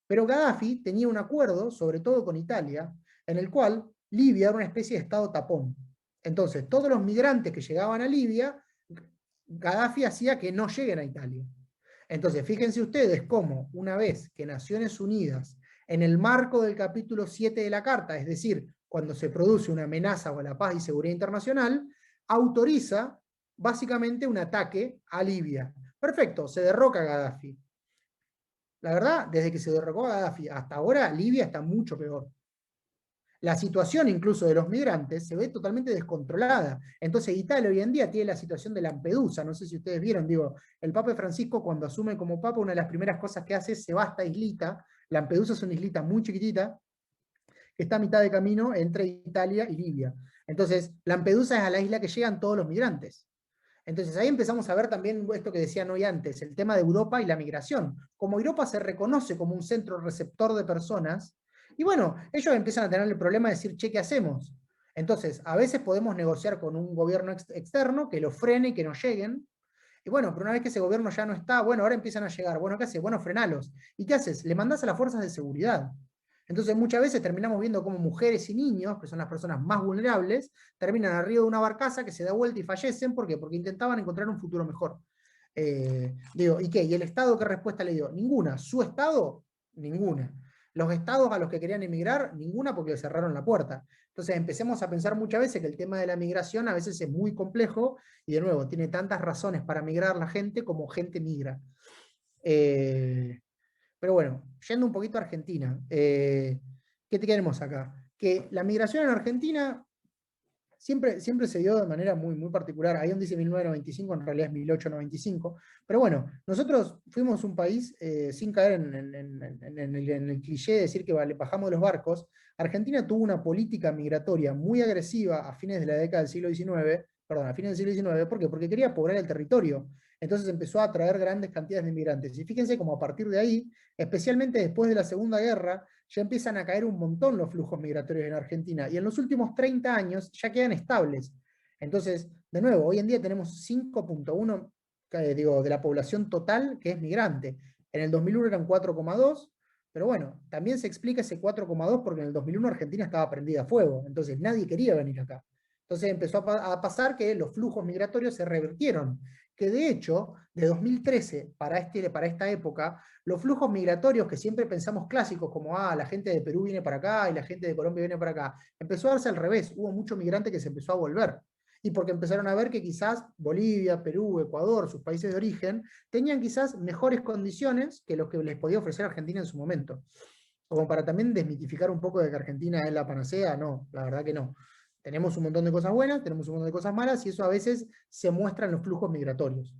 Pero Gaddafi tenía un acuerdo, sobre todo con Italia, en el cual Libia era una especie de estado tapón. Entonces, todos los migrantes que llegaban a Libia, Gaddafi hacía que no lleguen a Italia. Entonces, fíjense ustedes cómo, una vez que Naciones Unidas, en el marco del capítulo 7 de la Carta, es decir, cuando se produce una amenaza a la paz y seguridad internacional, autoriza básicamente un ataque a Libia. Perfecto, se derroca a Gaddafi. La verdad, desde que se derrocó a Gaddafi hasta ahora, Libia está mucho peor. la situación incluso de los migrantes se ve totalmente descontrolada. Entonces Italia hoy en día tiene la situación de Lampedusa, no sé si ustedes vieron, digo, el Papa Francisco cuando asume como Papa, una de las primeras cosas que hace es se va a esta islita. Lampedusa es una islita muy chiquitita, que está a mitad de camino entre Italia y Libia. Entonces, Lampedusa es a la isla que llegan todos los migrantes. Entonces ahí empezamos a ver también esto que decían hoy antes, el tema de Europa y la migración. Como Europa se reconoce como un centro receptor de personas, y bueno, ellos empiezan a tener el problema de decir, che, ¿qué hacemos? Entonces, a veces podemos negociar con un gobierno externo que los frene y que no lleguen, y bueno, pero una vez que ese gobierno ya no está, bueno, ahora empiezan a llegar, bueno, ¿qué haces? Bueno, frenalos. ¿Y qué haces? Le mandás a las fuerzas de seguridad. Entonces muchas veces terminamos viendo cómo mujeres y niños, que son las personas más vulnerables, terminan arriba de una barcaza que se da vuelta y fallecen. ¿Por qué? Porque intentaban encontrar un futuro mejor. Digo, ¿y qué? ¿Y el Estado qué respuesta le dio? Ninguna. ¿Su Estado? Ninguna. Los estados a los que querían emigrar, ninguna, porque le cerraron la puerta. Entonces empecemos a pensar muchas veces que el tema de la migración a veces es muy complejo y de nuevo, tiene tantas razones para migrar la gente como gente migra. Pero bueno, yendo un poquito a Argentina, ¿qué tenemos acá? Que la migración en Argentina siempre se dio de manera muy, muy particular. Ahí donde dice 1995, en realidad es 1895. Pero bueno, nosotros fuimos un país, sin caer en el cliché de decir que bajamos de los barcos. Argentina tuvo una política migratoria muy agresiva a fines de la década del siglo XIX, perdón, a fines del siglo XIX, ¿por qué? Porque quería poblar el territorio. Entonces empezó a atraer grandes cantidades de inmigrantes. Y fíjense cómo a partir de ahí, especialmente después de la Segunda Guerra, ya empiezan a caer un montón los flujos migratorios en Argentina, y en los últimos 30 años ya quedan estables. Entonces, de nuevo, hoy en día tenemos 5.1 de la población total que es migrante. En el 2001 eran 4,2, pero bueno, también se explica ese 4,2 porque en el 2001 Argentina estaba prendida a fuego, entonces nadie quería venir acá. Entonces empezó a pasar que los flujos migratorios se revirtieron, que de hecho, de 2013 para esta época, los flujos migratorios que siempre pensamos clásicos, como la gente de Perú viene para acá y la gente de Colombia viene para acá, empezó a darse al revés. Hubo mucho migrante que se empezó a volver. Y porque empezaron a ver que quizás Bolivia, Perú, Ecuador, sus países de origen, tenían quizás mejores condiciones que lo que les podía ofrecer Argentina en su momento. Como para también desmitificar un poco de que Argentina es la panacea, no, la verdad que no. Tenemos un montón de cosas buenas, tenemos un montón de cosas malas, y eso a veces se muestra en los flujos migratorios.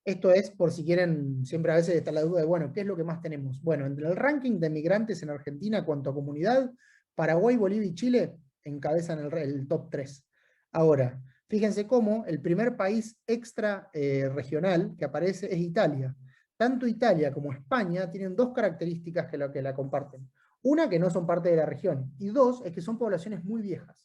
Esto es, por si quieren, siempre a veces está la duda de, bueno, ¿qué es lo que más tenemos? Bueno, entre el ranking de migrantes en Argentina, cuanto a comunidad, Paraguay, Bolivia y Chile encabezan el top 3. Ahora, fíjense cómo el primer país extra regional que aparece es Italia. Tanto Italia como España tienen dos características que la comparten. Una, que no son parte de la región, y dos, es que son poblaciones muy viejas.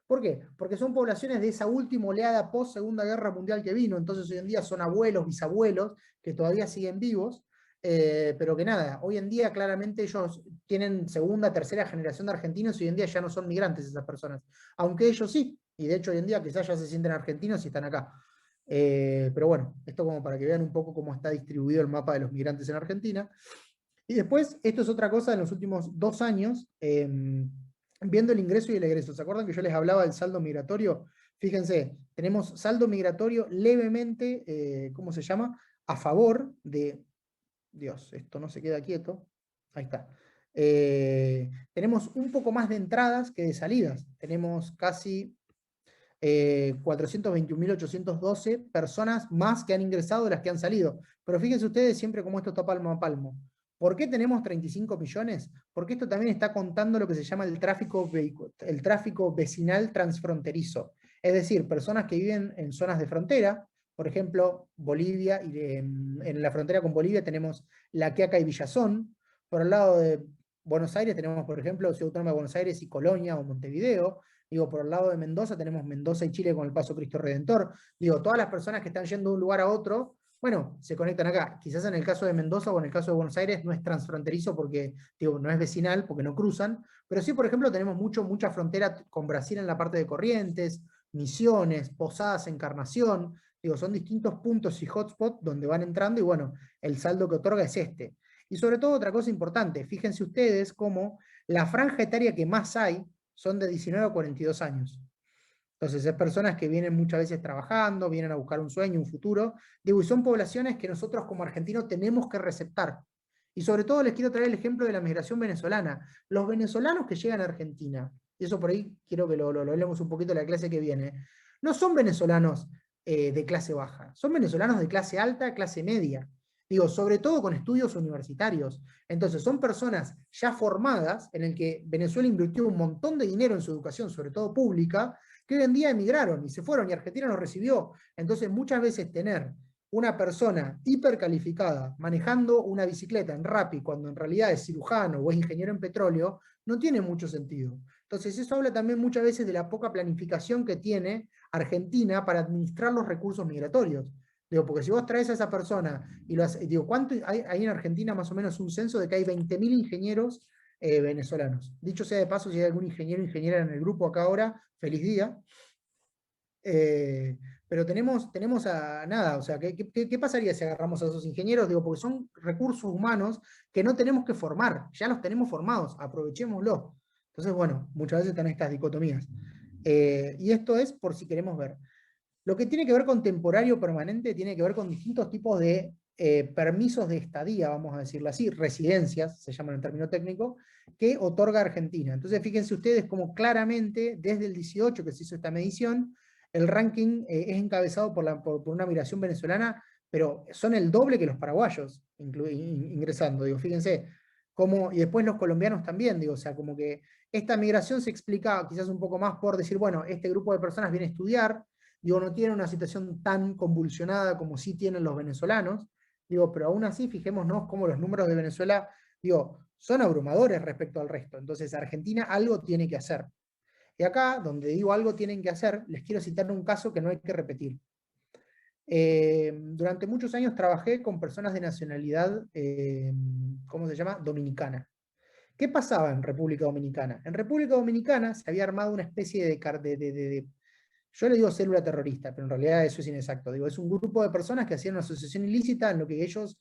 ¿Por qué? Porque son poblaciones de esa última oleada post Segunda Guerra Mundial que vino, entonces hoy en día son abuelos, bisabuelos, que todavía siguen vivos, pero que nada, hoy en día claramente ellos tienen segunda, tercera generación de argentinos y hoy en día ya no son migrantes esas personas, aunque ellos sí, y de hecho hoy en día quizás ya se sienten argentinos y están acá. Pero bueno, esto como para que vean un poco cómo está distribuido el mapa de los migrantes en Argentina. Y después, esto es otra cosa en los últimos 2 años, viendo el ingreso y el egreso. ¿Se acuerdan que yo les hablaba del saldo migratorio? Fíjense, tenemos saldo migratorio levemente, ¿cómo se llama? A favor de... Dios, esto no se queda quieto. Ahí está. Tenemos un poco más de entradas que de salidas. Tenemos casi 421.812 personas más que han ingresado de las que han salido. Pero fíjense ustedes siempre cómo esto está palmo a palmo. ¿Por qué tenemos 35 millones? Porque esto también está contando lo que se llama el tráfico vecinal transfronterizo. Es decir, personas que viven en zonas de frontera, por ejemplo, Bolivia, y en la frontera con Bolivia tenemos La Quiaca y Villazón. Por el lado de Buenos Aires tenemos, por ejemplo, Ciudad Autónoma de Buenos Aires y Colonia o Montevideo. Digo, por el lado de Mendoza tenemos Mendoza y Chile con el Paso Cristo Redentor. Digo, todas las personas que están yendo de un lugar a otro, bueno, se conectan acá. Quizás en el caso de Mendoza o en el caso de Buenos Aires no es transfronterizo porque, digo, no es vecinal, porque no cruzan, pero sí, por ejemplo, tenemos mucha frontera con Brasil en la parte de Corrientes, Misiones, Posadas, Encarnación. Digo, son distintos puntos y hotspots donde van entrando y bueno, el saldo que otorga es este. Y sobre todo otra cosa importante, fíjense ustedes cómo la franja etaria que más hay son de 19 a 42 años. Entonces, es personas que vienen muchas veces trabajando, vienen a buscar un sueño, un futuro, digo, y son poblaciones que nosotros como argentinos tenemos que receptar. Y sobre todo les quiero traer el ejemplo de la migración venezolana. Los venezolanos que llegan a Argentina, y eso por ahí quiero que lo hablemos un poquito en la clase que viene, no son venezolanos de clase baja, son venezolanos de clase alta, clase media. Digo, sobre todo con estudios universitarios. Entonces, son personas ya formadas, en el que Venezuela invirtió un montón de dinero en su educación, sobre todo pública, que hoy en día emigraron y se fueron y Argentina los recibió. Entonces, muchas veces tener una persona hipercalificada manejando una bicicleta en Rappi cuando en realidad es cirujano o es ingeniero en petróleo, no tiene mucho sentido. Entonces, eso habla también muchas veces de la poca planificación que tiene Argentina para administrar los recursos migratorios. Digo, porque si vos traes a esa persona y lo haces, digo, ¿cuánto hay en Argentina más o menos un censo de que hay 20.000 ingenieros venezolanos? Dicho sea de paso, si hay algún ingeniero o ingeniera en el grupo acá ahora, feliz día. Pero tenemos a nada, o sea, ¿qué pasaría si agarramos a esos ingenieros? Digo, porque son recursos humanos que no tenemos que formar, ya los tenemos formados, aprovechémoslo. Entonces, bueno, muchas veces están estas dicotomías. Y esto es por si queremos ver. Lo que tiene que ver con temporario permanente tiene que ver con distintos tipos de permisos de estadía, vamos a decirlo así, residencias, se llaman en término técnico, que otorga Argentina. Entonces, fíjense ustedes cómo claramente, desde el 18 que se hizo esta medición, el ranking es encabezado por una migración venezolana, pero son el doble que los paraguayos ingresando, digo, fíjense. Como, y después los colombianos también, digo, o sea, como que esta migración se explica quizás un poco más por decir, bueno, este grupo de personas viene a estudiar, digo, no tiene una situación tan convulsionada como sí tienen los venezolanos, digo, pero aún así fijémonos cómo los números de Venezuela, digo, son abrumadores respecto al resto. Entonces Argentina algo tiene que hacer. Y acá, donde digo algo tienen que hacer, les quiero citar un caso que no hay que repetir. Durante muchos años trabajé con personas de nacionalidad, ¿cómo se llama? Dominicana. ¿Qué pasaba en República Dominicana? En República Dominicana se había armado una especie de yo le digo célula terrorista, pero en realidad eso es inexacto. Digo, es un grupo de personas que hacían una asociación ilícita en lo que ellos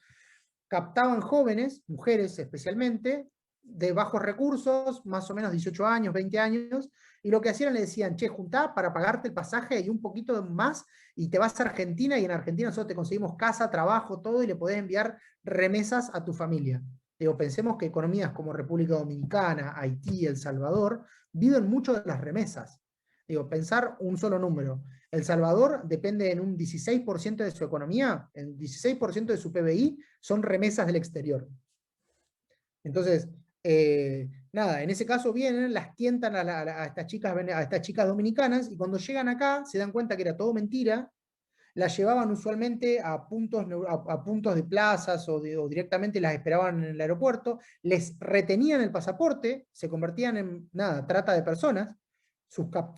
captaban jóvenes, mujeres especialmente, de bajos recursos, más o menos 18 años, 20 años, y lo que hacían le decían, che, juntá para pagarte el pasaje y un poquito más, y te vas a Argentina, y en Argentina nosotros te conseguimos casa, trabajo, todo, y le podés enviar remesas a tu familia. Digo, pensemos que economías como República Dominicana, Haití, El Salvador, viven mucho de las remesas. Digo, pensar un solo número. El Salvador depende en un 16% de su economía, el 16% de su PBI son remesas del exterior. Entonces, nada, en ese caso vienen, las tientan a estas chicas dominicanas, y cuando llegan acá se dan cuenta que era todo mentira, las llevaban usualmente a puntos de plazas o directamente las esperaban en el aeropuerto, les retenían el pasaporte, se convertían en, nada, trata de personas,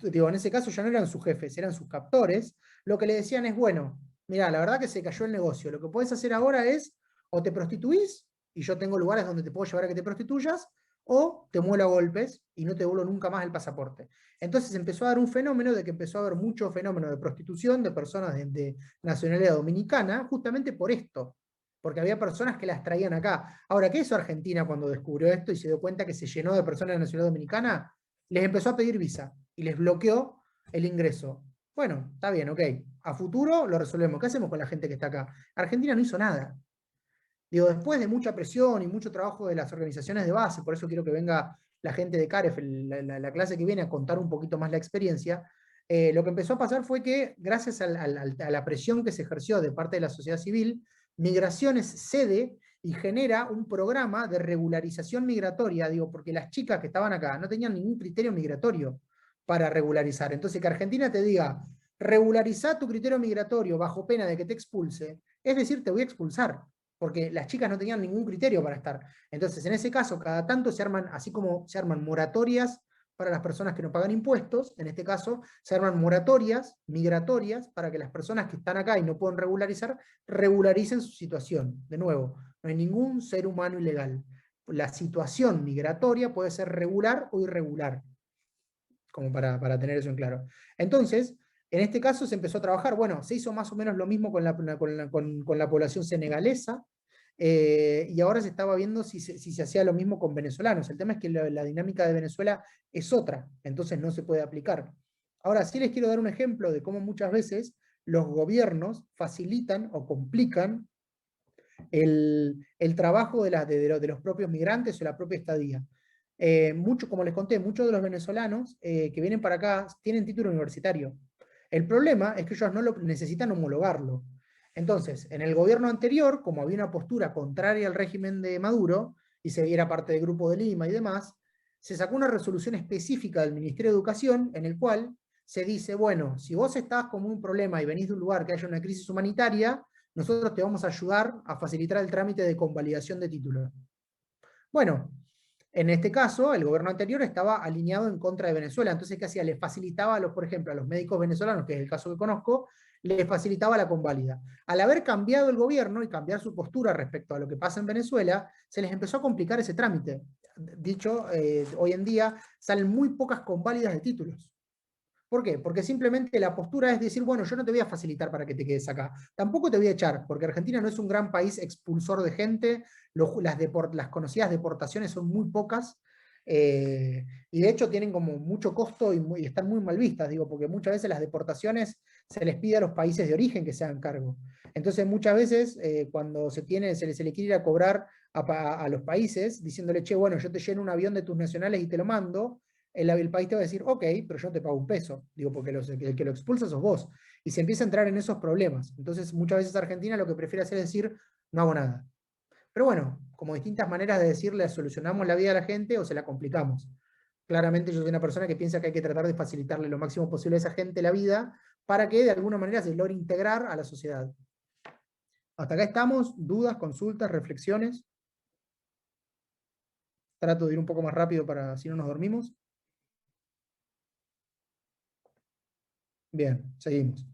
digo, en ese caso ya no eran sus jefes, eran sus captores, lo que le decían es, bueno, mira, la verdad que se cayó el negocio, lo que puedes hacer ahora es, o te prostituís, y yo tengo lugares donde te puedo llevar a que te prostituyas, o te muelo a golpes y no te devuelvo nunca más el pasaporte. Entonces empezó a dar un fenómeno de que empezó a haber mucho fenómeno de prostitución de personas de nacionalidad dominicana, justamente por esto, porque había personas que las traían acá. Ahora, ¿qué hizo Argentina cuando descubrió esto y se dio cuenta que se llenó de personas de nacionalidad dominicana? Les empezó a pedir visa y les bloqueó el ingreso. Bueno, está bien, ok. A futuro lo resolvemos. ¿Qué hacemos con la gente que está acá? Argentina no hizo nada. Digo, después de mucha presión y mucho trabajo de las organizaciones de base, por eso quiero que venga la gente de CAREF, la clase que viene, a contar un poquito más la experiencia, lo que empezó a pasar fue que, gracias a la presión que se ejerció de parte de la sociedad civil, Migraciones cede y genera un programa de regularización migratoria, digo, porque las chicas que estaban acá no tenían ningún criterio migratorio para regularizar. Entonces, que Argentina te diga, regularizá tu criterio migratorio bajo pena de que te expulse, es decir, te voy a expulsar, porque las chicas no tenían ningún criterio para estar. Entonces, en ese caso, cada tanto se arman, así como se arman moratorias para las personas que no pagan impuestos, en este caso, se arman moratorias migratorias para que las personas que están acá y no pueden regularizar, regularicen su situación. De nuevo, no hay ningún ser humano ilegal. La situación migratoria puede ser regular o irregular, como para tener eso en claro. Entonces, en este caso se empezó a trabajar, bueno, se hizo más o menos lo mismo con la población senegalesa, y ahora se estaba viendo si se hacía lo mismo con venezolanos. El tema es que la dinámica de Venezuela es otra, entonces no se puede aplicar. Ahora sí les quiero dar un ejemplo de cómo muchas veces los gobiernos facilitan o complican el trabajo de los propios migrantes o la propia estadía. Como les conté, muchos de los venezolanos que vienen para acá tienen título universitario. El problema es que ellos no lo necesitan homologarlo. Entonces, en el gobierno anterior, como había una postura contraria al régimen de Maduro, y se era parte del Grupo de Lima y demás, se sacó una resolución específica del Ministerio de Educación en el cual se dice, bueno, si vos estás como un problema y venís de un lugar que haya una crisis humanitaria, nosotros te vamos a ayudar a facilitar el trámite de convalidación de título. Bueno, en este caso, el gobierno anterior estaba alineado en contra de Venezuela, entonces ¿qué hacía? Le facilitaba, por ejemplo, a los médicos venezolanos, que es el caso que conozco, les facilitaba la conválida. Al haber cambiado el gobierno y cambiar su postura respecto a lo que pasa en Venezuela, se les empezó a complicar ese trámite. Dicho, hoy en día salen muy pocas conválidas de títulos. ¿Por qué? Porque simplemente la postura es decir, bueno, yo no te voy a facilitar para que te quedes acá. Tampoco te voy a echar, porque Argentina no es un gran país expulsor de gente, las conocidas deportaciones son muy pocas, y de hecho tienen como mucho costo y están muy mal vistas, digo, porque muchas veces las deportaciones se les pide a los países de origen que se hagan cargo. Entonces muchas veces cuando se le quiere ir a cobrar a los países, diciéndole, che, bueno, yo te lleno un avión de tus nacionales y te lo mando, el país te va a decir, ok, pero yo no te pago un peso, digo, porque el que lo expulsa sos vos, y se empieza a entrar en esos problemas. Entonces muchas veces Argentina lo que prefiere hacer es decir, no hago nada. Pero bueno, como distintas maneras de decirle, solucionamos la vida a la gente o se la complicamos. Claramente yo soy una persona que piensa que hay que tratar de facilitarle lo máximo posible a esa gente la vida para que de alguna manera se logre integrar a la sociedad. Hasta acá estamos, dudas, consultas, reflexiones. Trato de ir un poco más rápido para si no nos dormimos. Bien, seguimos.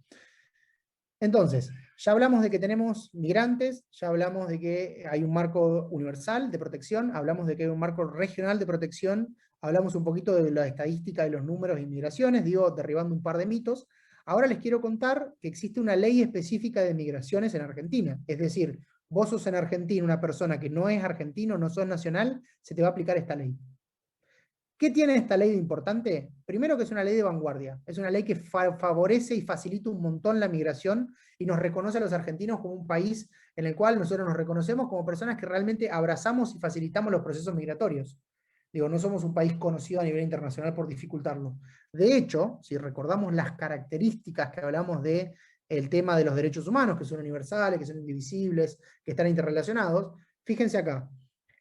Entonces, ya hablamos de que tenemos migrantes, ya hablamos de que hay un marco universal de protección, hablamos de que hay un marco regional de protección, hablamos un poquito de la estadística de los números de inmigraciones, digo, derribando un par de mitos. Ahora les quiero contar que existe una ley específica de migraciones en Argentina. Es decir, vos sos en Argentina una persona que no es argentino, no sos nacional, se te va a aplicar esta ley. ¿Qué tiene esta ley de importante? Primero que es una ley de vanguardia, es una ley que favorece y facilita un montón la migración y nos reconoce a los argentinos como un país en el cual nosotros nos reconocemos como personas que realmente abrazamos y facilitamos los procesos migratorios. Digo, no somos un país conocido a nivel internacional por dificultarlo. De hecho, si recordamos las características que hablamos de el tema de los derechos humanos, que son universales, que son indivisibles, que están interrelacionados, fíjense acá.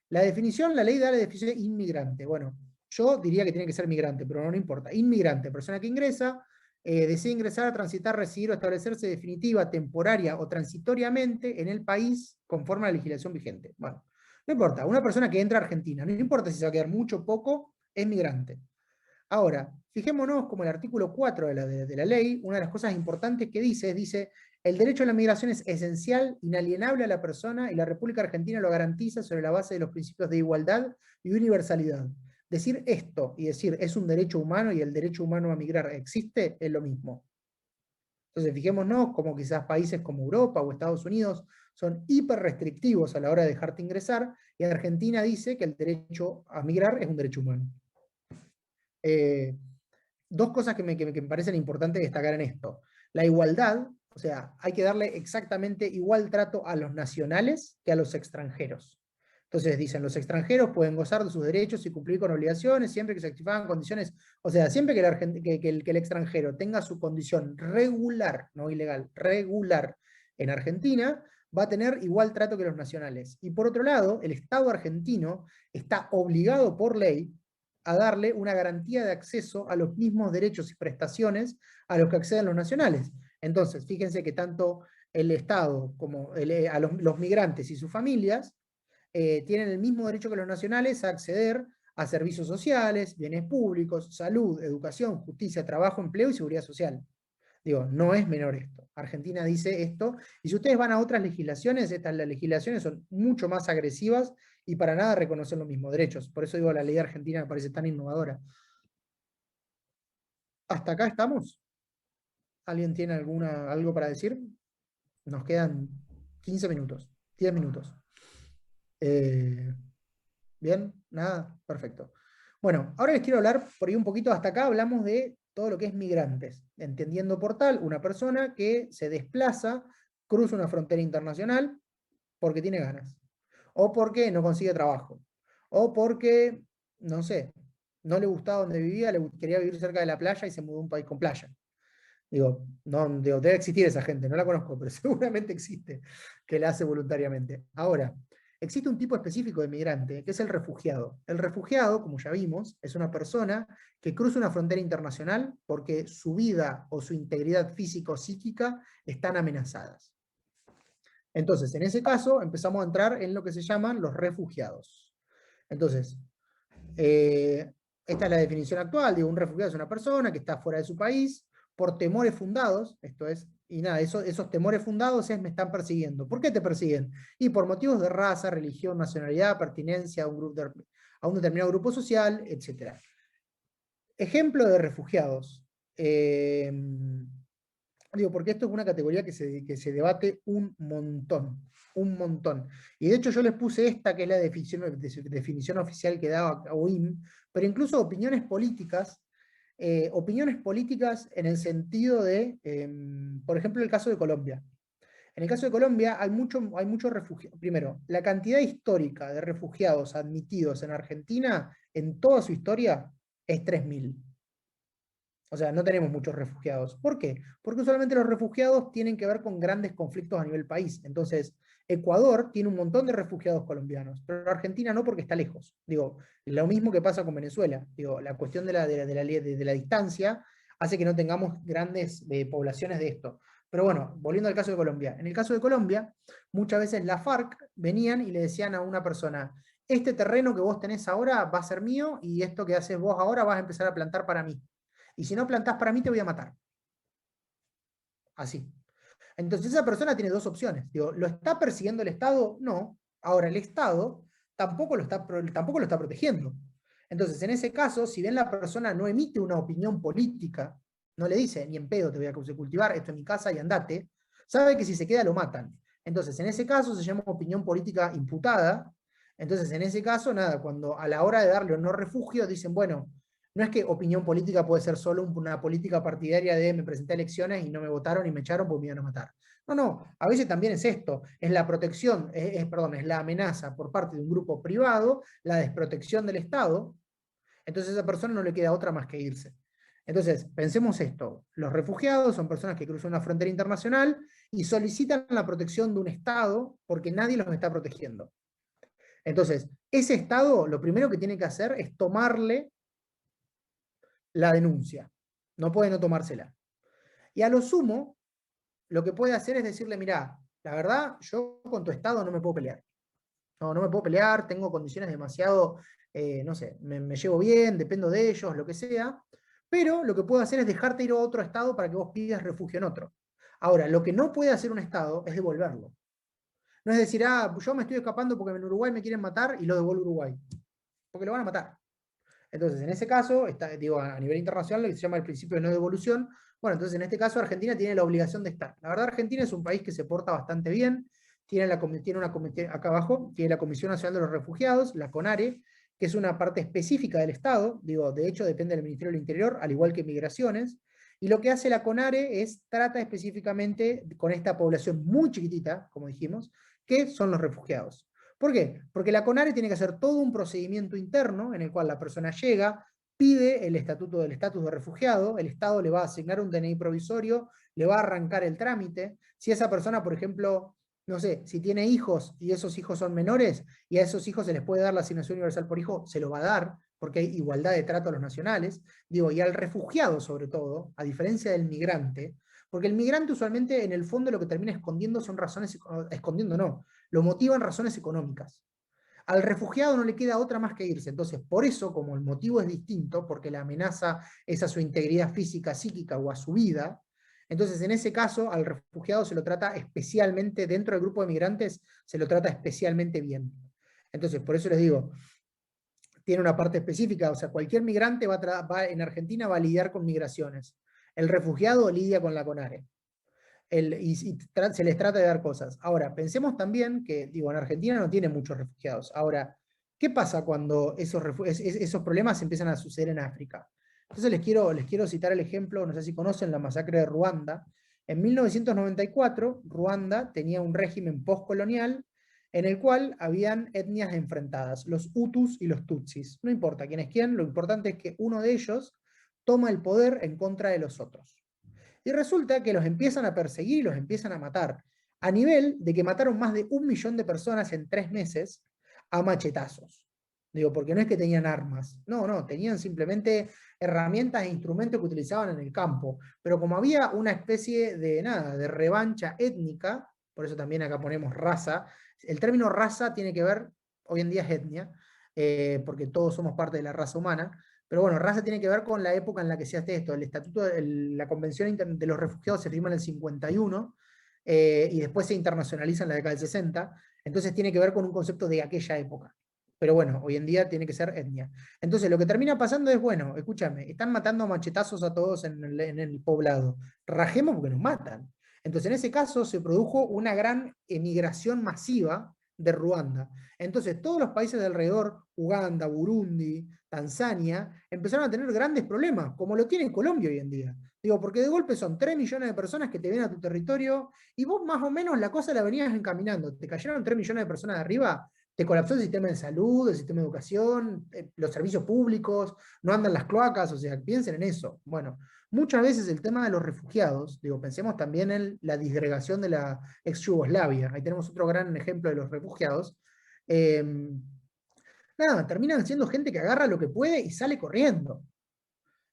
La ley da la definición de inmigrante. Bueno, yo diría que tiene que ser migrante, pero no importa. Inmigrante, persona que ingresa, desea ingresar, transitar, residir o establecerse definitiva, temporaria o transitoriamente en el país conforme a la legislación vigente. Bueno, no importa, una persona que entra a Argentina, no importa si se va a quedar mucho o poco, es migrante. Ahora, fijémonos como el artículo 4 de la ley, una de las cosas importantes que dice, el derecho a la migración es esencial, inalienable a la persona y la República Argentina lo garantiza sobre la base de los principios de igualdad y universalidad. Decir esto y decir es un derecho humano y el derecho humano a migrar existe, es lo mismo. Entonces fijémonos como quizás países como Europa o Estados Unidos son hiper restrictivos a la hora de dejarte ingresar, y Argentina dice que el derecho a migrar es un derecho humano. Dos cosas que me parecen importantes destacar en esto. La igualdad, o sea, hay que darle exactamente igual trato a los nacionales que a los extranjeros. Entonces dicen, los extranjeros pueden gozar de sus derechos y cumplir con obligaciones siempre que se activan condiciones, o sea, siempre que el extranjero tenga su condición regular, no ilegal, regular en Argentina, va a tener igual trato que los nacionales. Y por otro lado, el Estado argentino está obligado por ley a darle una garantía de acceso a los mismos derechos y prestaciones a los que acceden los nacionales. Entonces, fíjense que tanto el Estado como a los migrantes y sus familias tienen el mismo derecho que los nacionales a acceder a servicios sociales, bienes públicos, salud, educación, justicia, trabajo, empleo y seguridad social. Digo, no es menor esto. Argentina dice esto, y si ustedes van a otras legislaciones, las legislaciones son mucho más agresivas y para nada reconocen los mismos derechos. Por eso digo, la ley argentina me parece tan innovadora. ¿Hasta acá estamos? ¿Alguien tiene algo para decir? Nos quedan 15 minutos, 10 minutos. ¿Bien? ¿Nada? Perfecto. Bueno, ahora les quiero hablar, por ahí un poquito hasta acá, hablamos de todo lo que es migrantes. Entendiendo por tal, una persona que se desplaza, cruza una frontera internacional, porque tiene ganas, o porque no consigue trabajo, o porque, no sé, no le gustaba donde vivía, quería vivir cerca de la playa y se mudó a un país con playa. Digo, no, digo, debe existir esa gente, no la conozco, pero seguramente existe, que la hace voluntariamente. Ahora, existe un tipo específico de migrante, que es el refugiado. El refugiado, como ya vimos, es una persona que cruza una frontera internacional porque su vida o su integridad física o psíquica están amenazadas. Entonces, en ese caso, empezamos a entrar en lo que se llaman los refugiados. Entonces, esta es la definición actual, digo, un refugiado es una persona que está fuera de su país por temores fundados, esto es, y nada, esos temores fundados es me están persiguiendo. ¿Por qué te persiguen? Y por motivos de raza, religión, nacionalidad, pertenencia a a un determinado grupo social, etc. Ejemplo de refugiados. Digo, porque esto es una categoría que se debate un montón, un montón. Y de hecho yo les puse esta, que es la definición oficial que da OIM, pero incluso opiniones políticas en el sentido de, por ejemplo, el caso de Colombia. En el caso de Colombia hay muchos refugiados. Primero, la cantidad histórica de refugiados admitidos en Argentina en toda su historia es 3.000. O sea, no tenemos muchos refugiados. ¿Por qué? Porque usualmente los refugiados tienen que ver con grandes conflictos a nivel país. Entonces, Ecuador tiene un montón de refugiados colombianos, pero Argentina no, porque está lejos. Digo, lo mismo que pasa con Venezuela. Digo, la cuestión de la distancia hace que no tengamos grandes poblaciones de esto. Pero bueno, volviendo al caso de Colombia. En el caso de Colombia, muchas veces la FARC venían y le decían a una persona: este terreno que vos tenés ahora va a ser mío, y esto que haces vos ahora vas a empezar a plantar para mí. Y si no plantás para mí, te voy a matar. Así. Entonces esa persona tiene dos opciones. Digo, ¿lo está persiguiendo el Estado? No. Ahora, el Estado tampoco lo está protegiendo. Entonces, en ese caso, si bien la persona no emite una opinión política, no le dice, ni en pedo te voy a cultivar, esto en mi casa y andate, sabe que si se queda lo matan. Entonces, en ese caso se llama opinión política imputada. Entonces, en ese caso, nada, cuando a la hora de darle o no refugio, dicen, bueno, no es que opinión política puede ser solo una política partidaria de me presenté a elecciones y no me votaron y me echaron porque me iban a matar. No, no, a veces también es esto, es la protección, es la amenaza por parte de un grupo privado, la desprotección del Estado. Entonces a esa persona no le queda otra más que irse. Entonces, pensemos esto, los refugiados son personas que cruzan una frontera internacional y solicitan la protección de un Estado porque nadie los está protegiendo. Entonces, ese Estado lo primero que tiene que hacer es tomarle la denuncia. No puede no tomársela. Y a lo sumo, lo que puede hacer es decirle, mirá, la verdad, yo con tu Estado no me puedo pelear. No me puedo pelear, tengo condiciones demasiado, no sé, me llevo bien, dependo de ellos, lo que sea, pero lo que puedo hacer es dejarte ir a otro Estado para que vos pidas refugio en otro. Ahora, lo que no puede hacer un Estado es devolverlo. No es decir, yo me estoy escapando porque en Uruguay me quieren matar y lo devuelvo a Uruguay. Porque lo van a matar. Entonces, en ese caso, digo, a nivel internacional, lo que se llama el principio de no devolución. Bueno, entonces en este caso Argentina tiene la obligación de estar. La verdad, Argentina es un país que se porta bastante bien. Tiene acá abajo, tiene la Comisión Nacional de los Refugiados, la CONARE, que es una parte específica del Estado. Digo, de hecho, depende del Ministerio del Interior, al igual que Migraciones. Y lo que hace la CONARE es, trata específicamente con esta población muy chiquitita, como dijimos, que son los refugiados. ¿Por qué? Porque la CONARE tiene que hacer todo un procedimiento interno en el cual la persona llega, pide el estatus de refugiado, el Estado le va a asignar un DNI provisorio, le va a arrancar el trámite. Si esa persona, por ejemplo, no sé, si tiene hijos y esos hijos son menores y a esos hijos se les puede dar la asignación universal por hijo, se lo va a dar, porque hay igualdad de trato a los nacionales. Digo, y al refugiado sobre todo, a diferencia del migrante, porque el migrante usualmente en el fondo lo que termina escondiendo son razones, escondiendo no, lo motivan razones económicas. Al refugiado no le queda otra más que irse. Entonces, por eso, como el motivo es distinto, porque la amenaza es a su integridad física, psíquica o a su vida, entonces en ese caso al refugiado se lo trata especialmente, dentro del grupo de migrantes, se lo trata especialmente bien. Entonces, por eso les digo, tiene una parte específica, o sea, cualquier migrante en Argentina va a lidiar con migraciones. El refugiado lidia con la CONARE. Se les trata de dar cosas. Ahora, pensemos también que, digo, en Argentina no tiene muchos refugiados. Ahora, ¿qué pasa cuando esos problemas empiezan a suceder en África? Entonces les quiero citar el ejemplo, no sé si conocen la masacre de Ruanda. En 1994, Ruanda tenía un régimen postcolonial en el cual habían etnias enfrentadas, los Hutus y los Tutsis. No importa quién es quién, lo importante es que uno de ellos toma el poder en contra de los otros. Y resulta que los empiezan a perseguir y los empiezan a matar, a nivel de que mataron más de 1 millón de personas en 3 meses a machetazos. Digo, porque no es que tenían armas, no, tenían simplemente herramientas e instrumentos que utilizaban en el campo. Pero como había una especie de revancha étnica, por eso también acá ponemos raza, el término raza tiene que ver, hoy en día es etnia, porque todos somos parte de la raza humana, pero bueno, raza tiene que ver con la época en la que se hace esto. El estatuto, la Convención de los Refugiados se firma en el 51, y después se internacionaliza en la década del 60, entonces tiene que ver con un concepto de aquella época. Pero bueno, hoy en día tiene que ser etnia. Entonces lo que termina pasando es, bueno, escúchame, están matando a machetazos a todos en el poblado. Rajemos porque nos matan. Entonces en ese caso se produjo una gran emigración masiva de Ruanda. Entonces todos los países de alrededor, Uganda, Burundi, Tanzania, empezaron a tener grandes problemas, como lo tiene Colombia hoy en día. Digo, porque de golpe son 3 millones de personas que te vienen a tu territorio y vos más o menos la cosa la venías encaminando. Te cayeron 3 millones de personas de arriba, te colapsó el sistema de salud, el sistema de educación, los servicios públicos, no andan las cloacas, o sea, piensen en eso. Bueno, muchas veces el tema de los refugiados, digo, pensemos también en la disgregación de la ex Yugoslavia, ahí tenemos otro gran ejemplo de los refugiados. Nada, terminan siendo gente que agarra lo que puede y sale corriendo.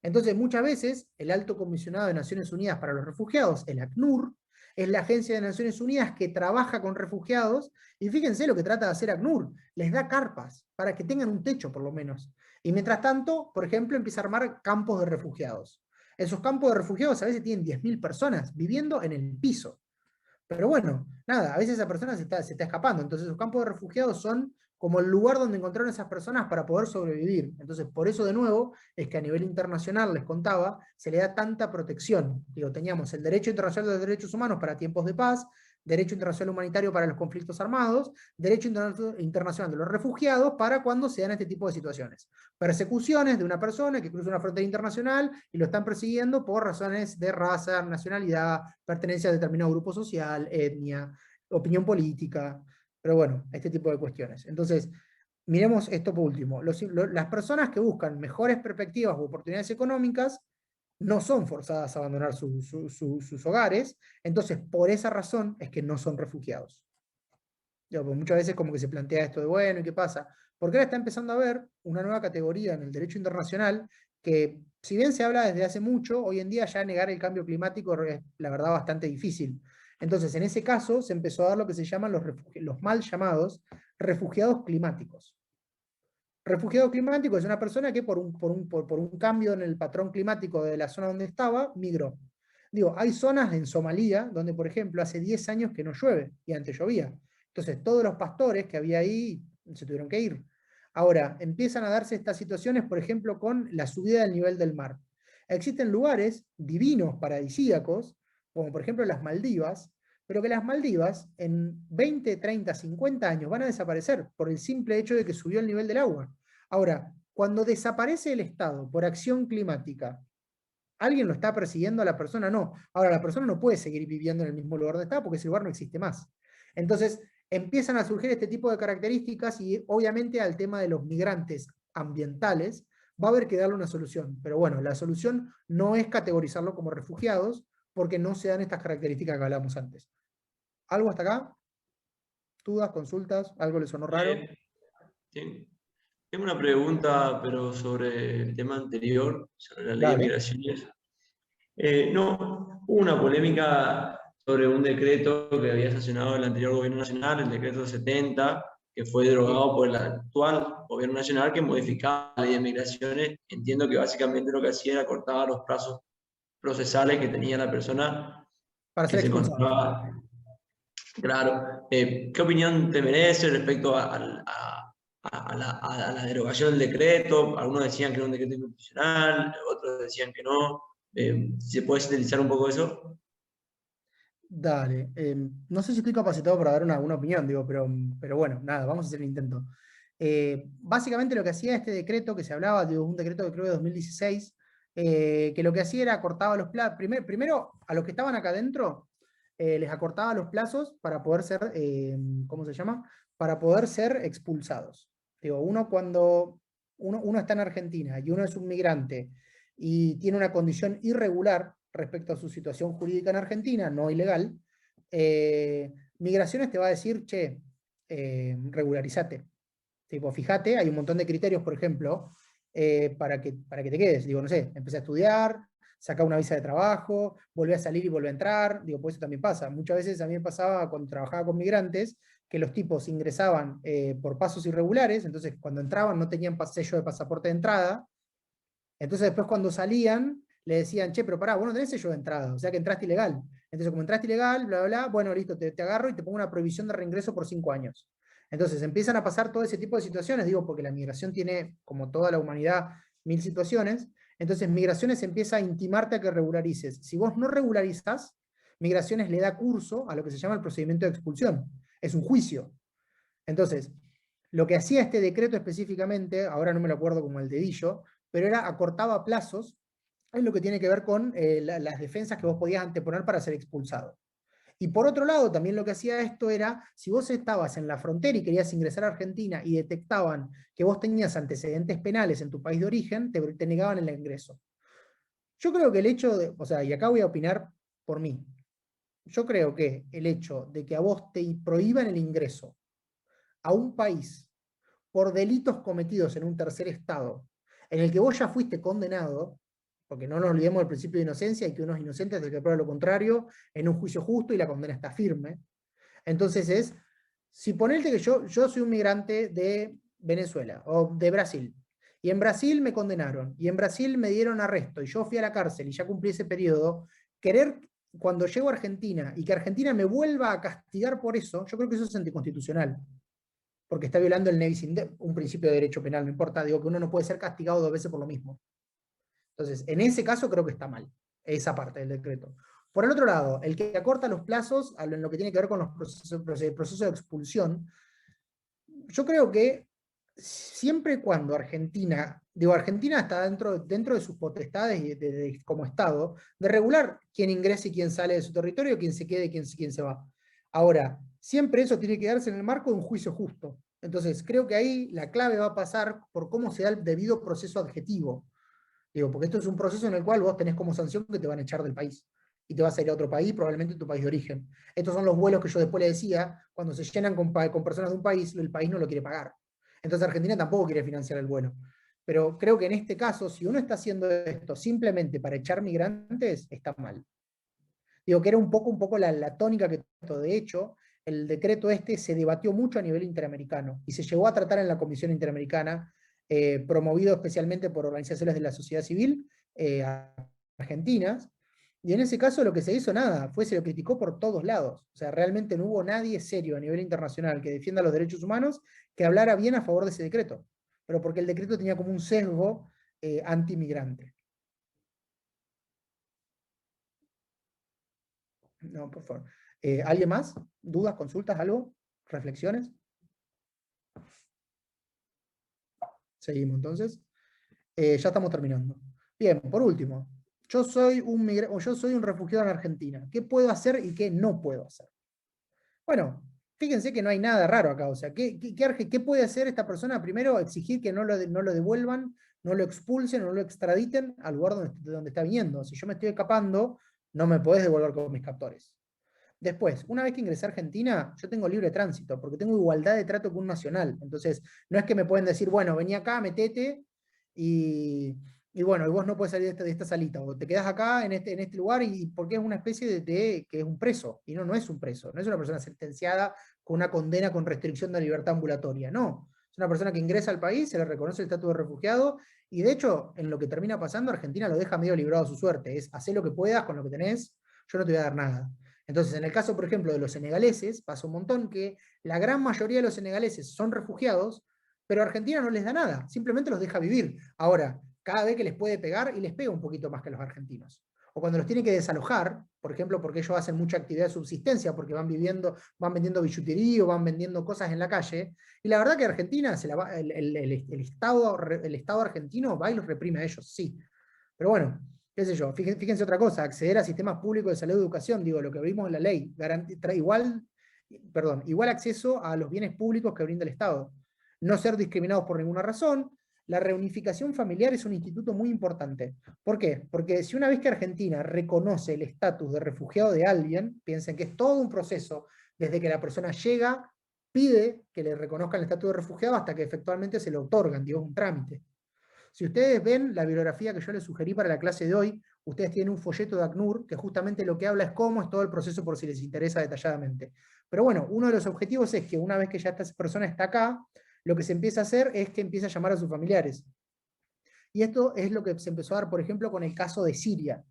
Entonces, muchas veces, el Alto Comisionado de Naciones Unidas para los Refugiados, el ACNUR, es la agencia de Naciones Unidas que trabaja con refugiados, y fíjense lo que trata de hacer ACNUR, les da carpas, para que tengan un techo por lo menos. Y mientras tanto, por ejemplo, empieza a armar campos de refugiados. Esos campos de refugiados a veces tienen 10.000 personas viviendo en el piso. Pero bueno, nada, a veces esa persona se está escapando. Entonces los campos de refugiados son como el lugar donde encontraron esas personas para poder sobrevivir. Entonces, por eso de nuevo, es que a nivel internacional, les contaba, se le da tanta protección. Digo, teníamos el derecho internacional de los derechos humanos para tiempos de paz, derecho internacional humanitario para los conflictos armados, derecho internacional de los refugiados para cuando se dan este tipo de situaciones. Persecuciones de una persona que cruza una frontera internacional y lo están persiguiendo por razones de raza, nacionalidad, pertenencia a determinado grupo social, etnia, opinión política, pero bueno, este tipo de cuestiones. Entonces, miremos esto por último. Las personas que buscan mejores perspectivas u oportunidades económicas no son forzadas a abandonar sus hogares, entonces por esa razón es que no son refugiados. Pues muchas veces como que se plantea esto de, bueno, ¿y qué pasa? Porque ahora está empezando a haber una nueva categoría en el derecho internacional que, si bien se habla desde hace mucho, hoy en día ya negar el cambio climático es, la verdad, bastante difícil. Entonces, en ese caso, se empezó a dar lo que se llaman los mal llamados refugiados climáticos. Refugiado climático es una persona que por un cambio en el patrón climático de la zona donde estaba, migró. Digo, hay zonas en Somalia donde, por ejemplo, hace 10 años que no llueve y antes llovía. Entonces, todos los pastores que había ahí se tuvieron que ir. Ahora, empiezan a darse estas situaciones, por ejemplo, con la subida del nivel del mar. Existen lugares divinos, paradisíacos, como por ejemplo las Maldivas, pero que las Maldivas en 20, 30, 50 años van a desaparecer por el simple hecho de que subió el nivel del agua. Ahora, cuando desaparece el Estado por acción climática, ¿alguien lo está persiguiendo a la persona? No. Ahora, la persona no puede seguir viviendo en el mismo lugar donde está porque ese lugar no existe más. Entonces, empiezan a surgir este tipo de características y obviamente al tema de los migrantes ambientales va a haber que darle una solución. Pero bueno, la solución no es categorizarlo como refugiados porque no se dan estas características que hablamos antes. ¿Algo hasta acá? ¿Dudas, consultas? ¿Algo les sonó raro? Tengo una pregunta, pero sobre el tema anterior, sobre la ley de Dale. migraciones. No, hubo una polémica sobre un decreto que había sancionado el anterior gobierno nacional, el decreto 70, que fue derogado por el actual gobierno nacional, que modificaba la ley de migraciones. Entiendo que básicamente lo que hacía era cortar los plazos procesales que tenía la persona Para que ser se expulsado. encontraba. Claro. ¿Qué opinión te merece respecto a la derogación del decreto? Algunos decían que era un decreto inconstitucional, otros decían que no. ¿Se puede sintetizar un poco eso? Dale. No sé si estoy capacitado para dar una opinión, digo, pero bueno, nada, vamos a hacer el intento. Básicamente lo que hacía este decreto, que se hablaba de un decreto que creo de 2016, que lo que hacía era cortaba los plazos. Primero, a los que estaban acá adentro, les acortaba los plazos para poder ser, ¿cómo se llama? Para poder ser expulsados. Digo, cuando uno está en Argentina y uno es un migrante y tiene una condición irregular respecto a su situación jurídica en Argentina, no ilegal, Migraciones te va a decir, che, regularizate. Tipo, fíjate, hay un montón de criterios, por ejemplo, para que te quedes. Digo, no sé, empecé a estudiar, saca una visa de trabajo, volví a salir y volví a entrar. Digo, pues eso también pasa. Muchas veces a mí me pasaba cuando trabajaba con migrantes, que los tipos ingresaban por pasos irregulares, entonces cuando entraban no tenían sello de pasaporte de entrada, entonces después cuando salían le decían, che, pero pará, vos no tenés sello de entrada, o sea que entraste ilegal. Entonces como entraste ilegal, bla, bla, bla, bueno, listo, te agarro y te pongo una prohibición de reingreso por 5 años. Entonces empiezan a pasar todo ese tipo de situaciones, digo, porque la migración tiene, como toda la humanidad, 1000 situaciones, entonces Migraciones empieza a intimarte a que regularices. Si vos no regularizás, Migraciones le da curso a lo que se llama el procedimiento de expulsión. Es un juicio. Entonces, lo que hacía este decreto específicamente, ahora no me lo acuerdo como el dedillo, pero acortaba plazos en lo que tiene que ver con las defensas que vos podías anteponer para ser expulsado. Y por otro lado, también lo que hacía esto era, si vos estabas en la frontera y querías ingresar a Argentina y detectaban que vos tenías antecedentes penales en tu país de origen, te negaban el ingreso. Yo creo que el hecho de, o sea, y acá voy a opinar por mí, yo creo que el hecho de que a vos te prohíban el ingreso a un país por delitos cometidos en un tercer estado, en el que vos ya fuiste condenado, porque no nos olvidemos del principio de inocencia y que uno es inocente hasta que prueba lo contrario, en un juicio justo y la condena está firme. Entonces si ponete que yo soy un migrante de Venezuela o de Brasil, y en Brasil me condenaron, y en Brasil me dieron arresto, y yo fui a la cárcel y ya cumplí ese periodo, querer cuando llego a Argentina y que Argentina me vuelva a castigar por eso, yo creo que eso es anticonstitucional, porque está violando el nebis un principio de derecho penal, no importa, digo que uno no puede ser castigado 2 veces por lo mismo. Entonces, en ese caso creo que está mal, esa parte del decreto. Por el otro lado, el que acorta los plazos en lo que tiene que ver con los procesos de expulsión, yo creo que siempre y cuando Argentina está dentro de sus potestades como Estado, de regular quién ingresa y quién sale de su territorio, quién se quede y quién se va. Ahora, siempre eso tiene que darse en el marco de un juicio justo. Entonces, creo que ahí la clave va a pasar por cómo se da el debido proceso adjetivo. Digo, porque esto es un proceso en el cual vos tenés como sanción que te van a echar del país. Y te vas a ir a otro país, probablemente tu país de origen. Estos son los vuelos que yo después le decía, cuando se llenan con personas de un país, el país no lo quiere pagar. Entonces Argentina tampoco quiere financiar el vuelo. Pero creo que en este caso, si uno está haciendo esto simplemente para echar migrantes, está mal. Digo que era un poco la tónica que de hecho, el decreto este se debatió mucho a nivel interamericano y se llegó a tratar en la Comisión Interamericana, promovido especialmente por organizaciones de la sociedad civil argentinas, y en ese caso lo que se hizo nada, se lo criticó por todos lados. O sea, realmente no hubo nadie serio a nivel internacional que defienda los derechos humanos que hablara bien a favor de ese decreto, pero porque el decreto tenía como un sesgo antimigrante. No, por favor. ¿Alguien más? ¿Dudas, consultas, algo? ¿Reflexiones? Seguimos entonces. Ya estamos terminando. Bien, por último, yo soy un refugiado en Argentina. ¿Qué puedo hacer y qué no puedo hacer? Bueno, fíjense que no hay nada raro acá. O sea, ¿qué puede hacer esta persona? Primero, exigir que no lo devuelvan, no lo expulsen, no lo extraditen al lugar donde está viniendo. Si yo me estoy escapando, no me podés devolver con mis captores. Después, una vez que ingresé a Argentina, yo tengo libre tránsito, porque tengo igualdad de trato con un nacional. Entonces, no es que me pueden decir, bueno, vení acá, metete, y bueno, y vos no puedes salir de esta salita, o te quedás acá en este lugar, y porque es una especie de que es un preso, y no es un preso, no es una persona sentenciada con una condena con restricción de libertad ambulatoria, no. Es una persona que ingresa al país, se le reconoce el estatus de refugiado, y de hecho, en lo que termina pasando, Argentina lo deja medio librado a su suerte, es hacer lo que puedas con lo que tenés, yo no te voy a dar nada. Entonces, en el caso, por ejemplo, de los senegaleses, pasa un montón que la gran mayoría de los senegaleses son refugiados, pero Argentina no les da nada, simplemente los deja vivir. Ahora, cada vez que les puede pegar, y les pega un poquito más que a los argentinos. O cuando los tiene que desalojar, por ejemplo, porque ellos hacen mucha actividad de subsistencia, porque van vendiendo billutería o van vendiendo cosas en la calle, y la verdad que Argentina, el Estado argentino va y los reprime a ellos, sí. Pero bueno, qué sé yo, fíjense otra cosa, acceder a sistemas públicos de salud y educación, digo, lo que vimos en la ley, igual acceso a los bienes públicos que brinda el Estado, no ser discriminados por ninguna razón. La reunificación familiar es un instituto muy importante. ¿Por qué? Porque si una vez que Argentina reconoce el estatus de refugiado de alguien, piensen que es todo un proceso, desde que la persona llega, pide que le reconozcan el estatus de refugiado hasta que efectivamente se lo otorgan, digo, es un trámite. Si ustedes ven la bibliografía que yo les sugerí para la clase de hoy, ustedes tienen un folleto de ACNUR que justamente lo que habla es cómo es todo el proceso por si les interesa detalladamente. Pero bueno, uno de los objetivos es que una vez que ya esta persona está acá, lo que se empieza a hacer es que empieza a llamar a sus familiares. Y esto es lo que se empezó a dar, por ejemplo, con el caso de Siria.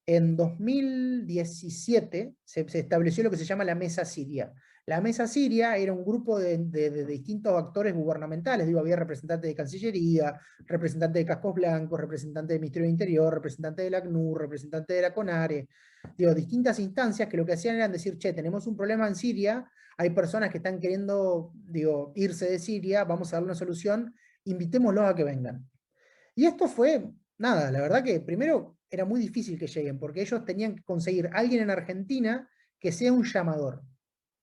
En 2017 se estableció lo que se llama la Mesa Siria. La Mesa Siria era un grupo de distintos actores gubernamentales, digo, había representantes de Cancillería, representantes de Cascos Blancos, representantes del Ministerio de Interior, representantes del ACNUR, representantes de la CONARE, digo, distintas instancias que lo que hacían era decir, che, tenemos un problema en Siria, hay personas que están queriendo, digo, irse de Siria, vamos a darle una solución, invitémoslos a que vengan. Y esto fue, nada, la verdad que primero era muy difícil que lleguen, porque ellos tenían que conseguir a alguien en Argentina que sea un llamador,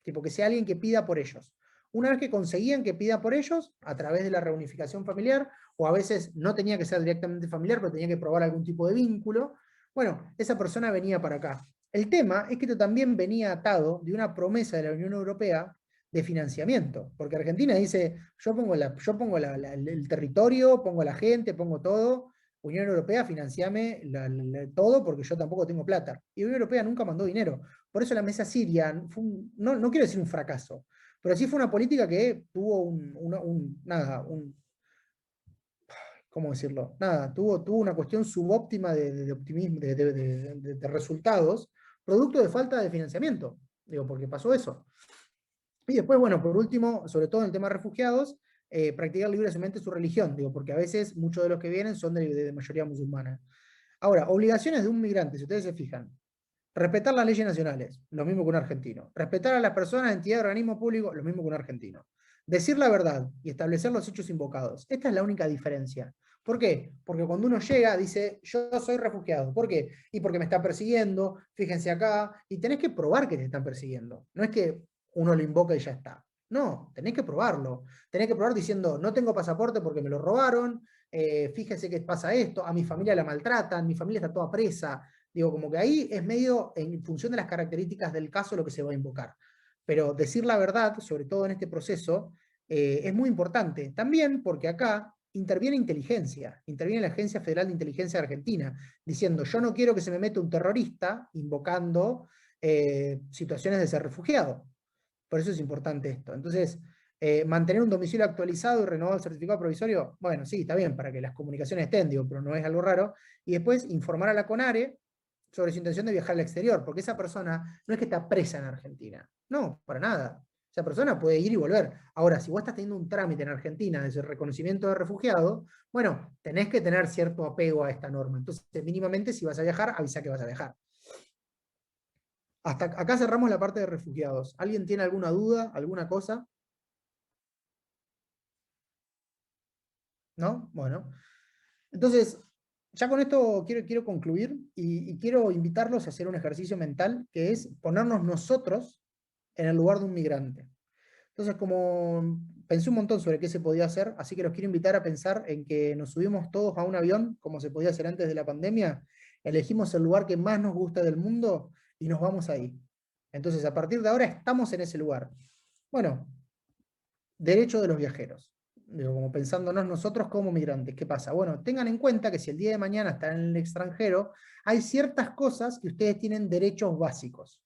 tipo que sea alguien que pida por ellos. Una vez que conseguían que pida por ellos, a través de la reunificación familiar, o a veces no tenía que ser directamente familiar, pero tenía que probar algún tipo de vínculo, bueno, esa persona venía para acá. El tema es que esto también venía atado de una promesa de la Unión Europea de financiamiento, porque Argentina dice, yo pongo el territorio, pongo la gente, pongo todo, Unión Europea, financiame todo porque yo tampoco tengo plata. Y Unión Europea nunca mandó dinero. Por eso la Mesa Siria fue no quiero decir un fracaso, pero sí fue una política que tuvo ¿cómo decirlo? Nada, tuvo una cuestión subóptima de optimismo, de resultados, producto de falta de financiamiento. Digo, porque pasó eso. Y después, bueno, por último, sobre todo en el tema de refugiados, practicar libremente su religión, digo, porque a veces muchos de los que vienen son de mayoría musulmana. Ahora, obligaciones de un migrante, si ustedes se fijan. Respetar las leyes nacionales, lo mismo que un argentino. Respetar a las personas, entidades, organismos públicos, lo mismo que un argentino. Decir la verdad y establecer los hechos invocados. Esta es la única diferencia. ¿Por qué? Porque cuando uno llega dice, yo soy refugiado. ¿Por qué? Y porque me están persiguiendo, fíjense acá, y tenés que probar que te están persiguiendo. No es que uno lo invoca y ya está. No, tenés que probarlo. Tenés que probar diciendo, no tengo pasaporte porque me lo robaron, fíjense que pasa esto, a mi familia la maltratan, mi familia está toda presa. Digo, como que ahí es medio en función de las características del caso lo que se va a invocar. Pero decir la verdad, sobre todo en este proceso, es muy importante. También porque acá interviene inteligencia, interviene la Agencia Federal de Inteligencia Argentina, diciendo, yo no quiero que se me meta un terrorista invocando situaciones de ser refugiado. Por eso es importante esto. Entonces, mantener un domicilio actualizado y renovado el certificado provisorio, bueno, sí, está bien, para que las comunicaciones estén, digo, pero no es algo raro. Y después informar a la CONARE sobre su intención de viajar al exterior, porque esa persona no es que está presa en Argentina. No, para nada. Esa persona puede ir y volver. Ahora, si vos estás teniendo un trámite en Argentina de ese reconocimiento de refugiado, bueno, tenés que tener cierto apego a esta norma. Entonces, mínimamente, si vas a viajar, avisa que vas a viajar. Hasta acá cerramos la parte de refugiados. ¿Alguien tiene alguna duda, alguna cosa? ¿No? Bueno. Entonces, ya con esto quiero concluir y quiero invitarlos a hacer un ejercicio mental que es ponernos nosotros en el lugar de un migrante. Entonces, como pensé un montón sobre qué se podía hacer, así que los quiero invitar a pensar en que nos subimos todos a un avión, como se podía hacer antes de la pandemia, elegimos el lugar que más nos gusta del mundo y nos vamos ahí. Entonces, a partir de ahora estamos en ese lugar. Bueno, derecho de los viajeros. Digo, como pensándonos nosotros como migrantes. ¿Qué pasa? Bueno, tengan en cuenta que si el día de mañana están en el extranjero, hay ciertas cosas que ustedes tienen derechos básicos.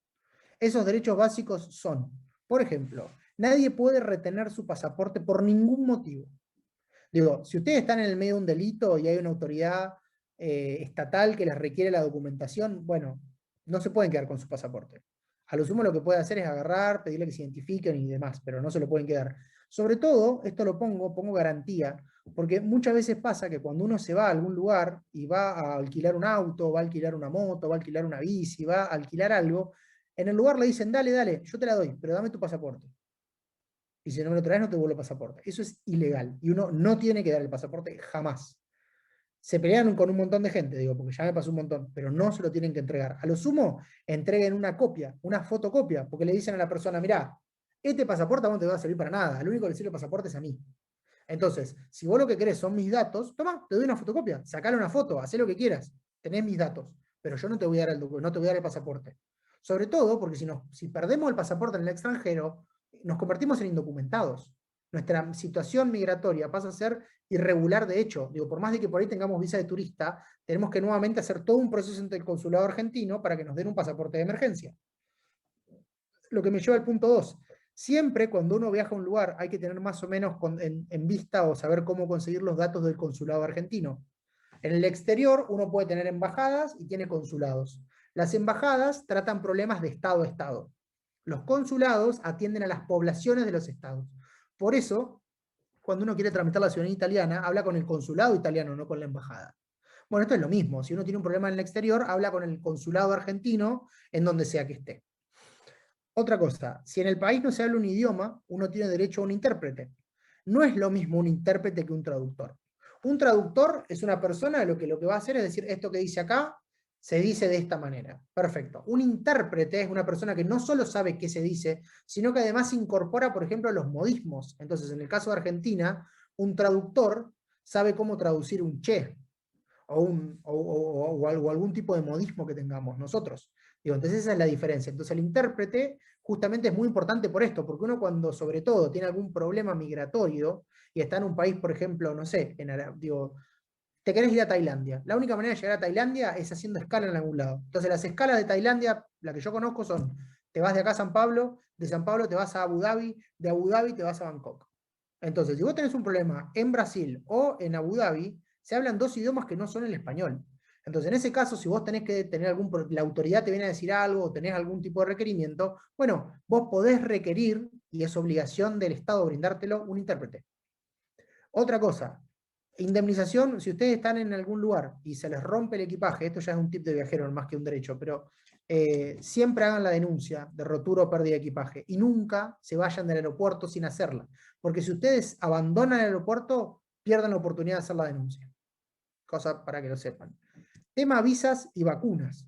Esos derechos básicos son, por ejemplo, nadie puede retener su pasaporte por ningún motivo. Digo, si ustedes están en el medio de un delito y hay una autoridad estatal que les requiere la documentación, bueno, no se pueden quedar con su pasaporte. A lo sumo lo que puede hacer es agarrar, pedirle que se identifiquen y demás, pero no se lo pueden quedar. Sobre todo, esto lo pongo garantía, porque muchas veces pasa que cuando uno se va a algún lugar y va a alquilar un auto, va a alquilar una moto, va a alquilar una bici, va a alquilar algo, en el lugar le dicen, dale, yo te la doy, pero dame tu pasaporte. Y si no me lo traes, no te devuelvo el pasaporte. Eso es ilegal. Y uno no tiene que dar el pasaporte jamás. se pelean con un montón de gente, digo, porque ya me pasó un montón, pero no se lo tienen que entregar. A lo sumo, entreguen una copia, una fotocopia, porque le dicen a la persona, mirá, este pasaporte no te va a servir para nada, al único que le sirve el pasaporte es a mí. Entonces, si vos lo que querés son mis datos, toma, te doy una fotocopia, sacale una foto, haz lo que quieras, tenés mis datos, pero yo no te voy a dar no te voy a dar el pasaporte. Sobre todo porque si perdemos el pasaporte en el extranjero, nos convertimos en indocumentados. Nuestra situación migratoria pasa a ser irregular de hecho. Digo, por más de que por ahí tengamos visa de turista, tenemos que nuevamente hacer todo un proceso ante el consulado argentino para que nos den un pasaporte de emergencia. Lo que me lleva al punto 2. Siempre cuando uno viaja a un lugar hay que tener más o menos en vista o saber cómo conseguir los datos del consulado argentino. En el exterior uno puede tener embajadas y tiene consulados. Las embajadas tratan problemas de estado a estado. Los consulados atienden a las poblaciones de los estados. Por eso, cuando uno quiere tramitar la ciudadanía italiana, habla con el consulado italiano, no con la embajada. Bueno, esto es lo mismo. Si uno tiene un problema en el exterior, habla con el consulado argentino en donde sea que esté. Otra cosa, si en el país no se habla un idioma, uno tiene derecho a un intérprete. No es lo mismo un intérprete que un traductor. Un traductor es una persona que lo que va a hacer es decir, esto que dice acá, se dice de esta manera. Perfecto. Un intérprete es una persona que no solo sabe qué se dice, sino que además incorpora, por ejemplo, los modismos. Entonces, en el caso de Argentina, un traductor sabe cómo traducir un che, o algún tipo de modismo que tengamos nosotros. Digo, entonces esa es la diferencia. Entonces el intérprete justamente es muy importante por esto, porque uno cuando sobre todo tiene algún problema migratorio y está en un país, por ejemplo, no sé, digo, te querés ir a Tailandia. La única manera de llegar a Tailandia es haciendo escala en algún lado. Entonces las escalas de Tailandia, la que yo conozco son, te vas de acá a San Pablo, de San Pablo te vas a Abu Dhabi, de Abu Dhabi te vas a Bangkok. Entonces, si vos tenés un problema en Brasil o en Abu Dhabi, se hablan dos idiomas que no son el español. Entonces, en ese caso, si vos tenés que tener la autoridad te viene a decir algo o tenés algún tipo de requerimiento, bueno, vos podés requerir, y es obligación del Estado brindártelo, un intérprete. Otra cosa, indemnización, si ustedes están en algún lugar y se les rompe el equipaje, esto ya es un tip de viajero más que un derecho, pero siempre hagan la denuncia de rotura o pérdida de equipaje y nunca se vayan del aeropuerto sin hacerla, porque si ustedes abandonan el aeropuerto, pierden la oportunidad de hacer la denuncia. Cosa para que lo sepan. Tema visas y vacunas.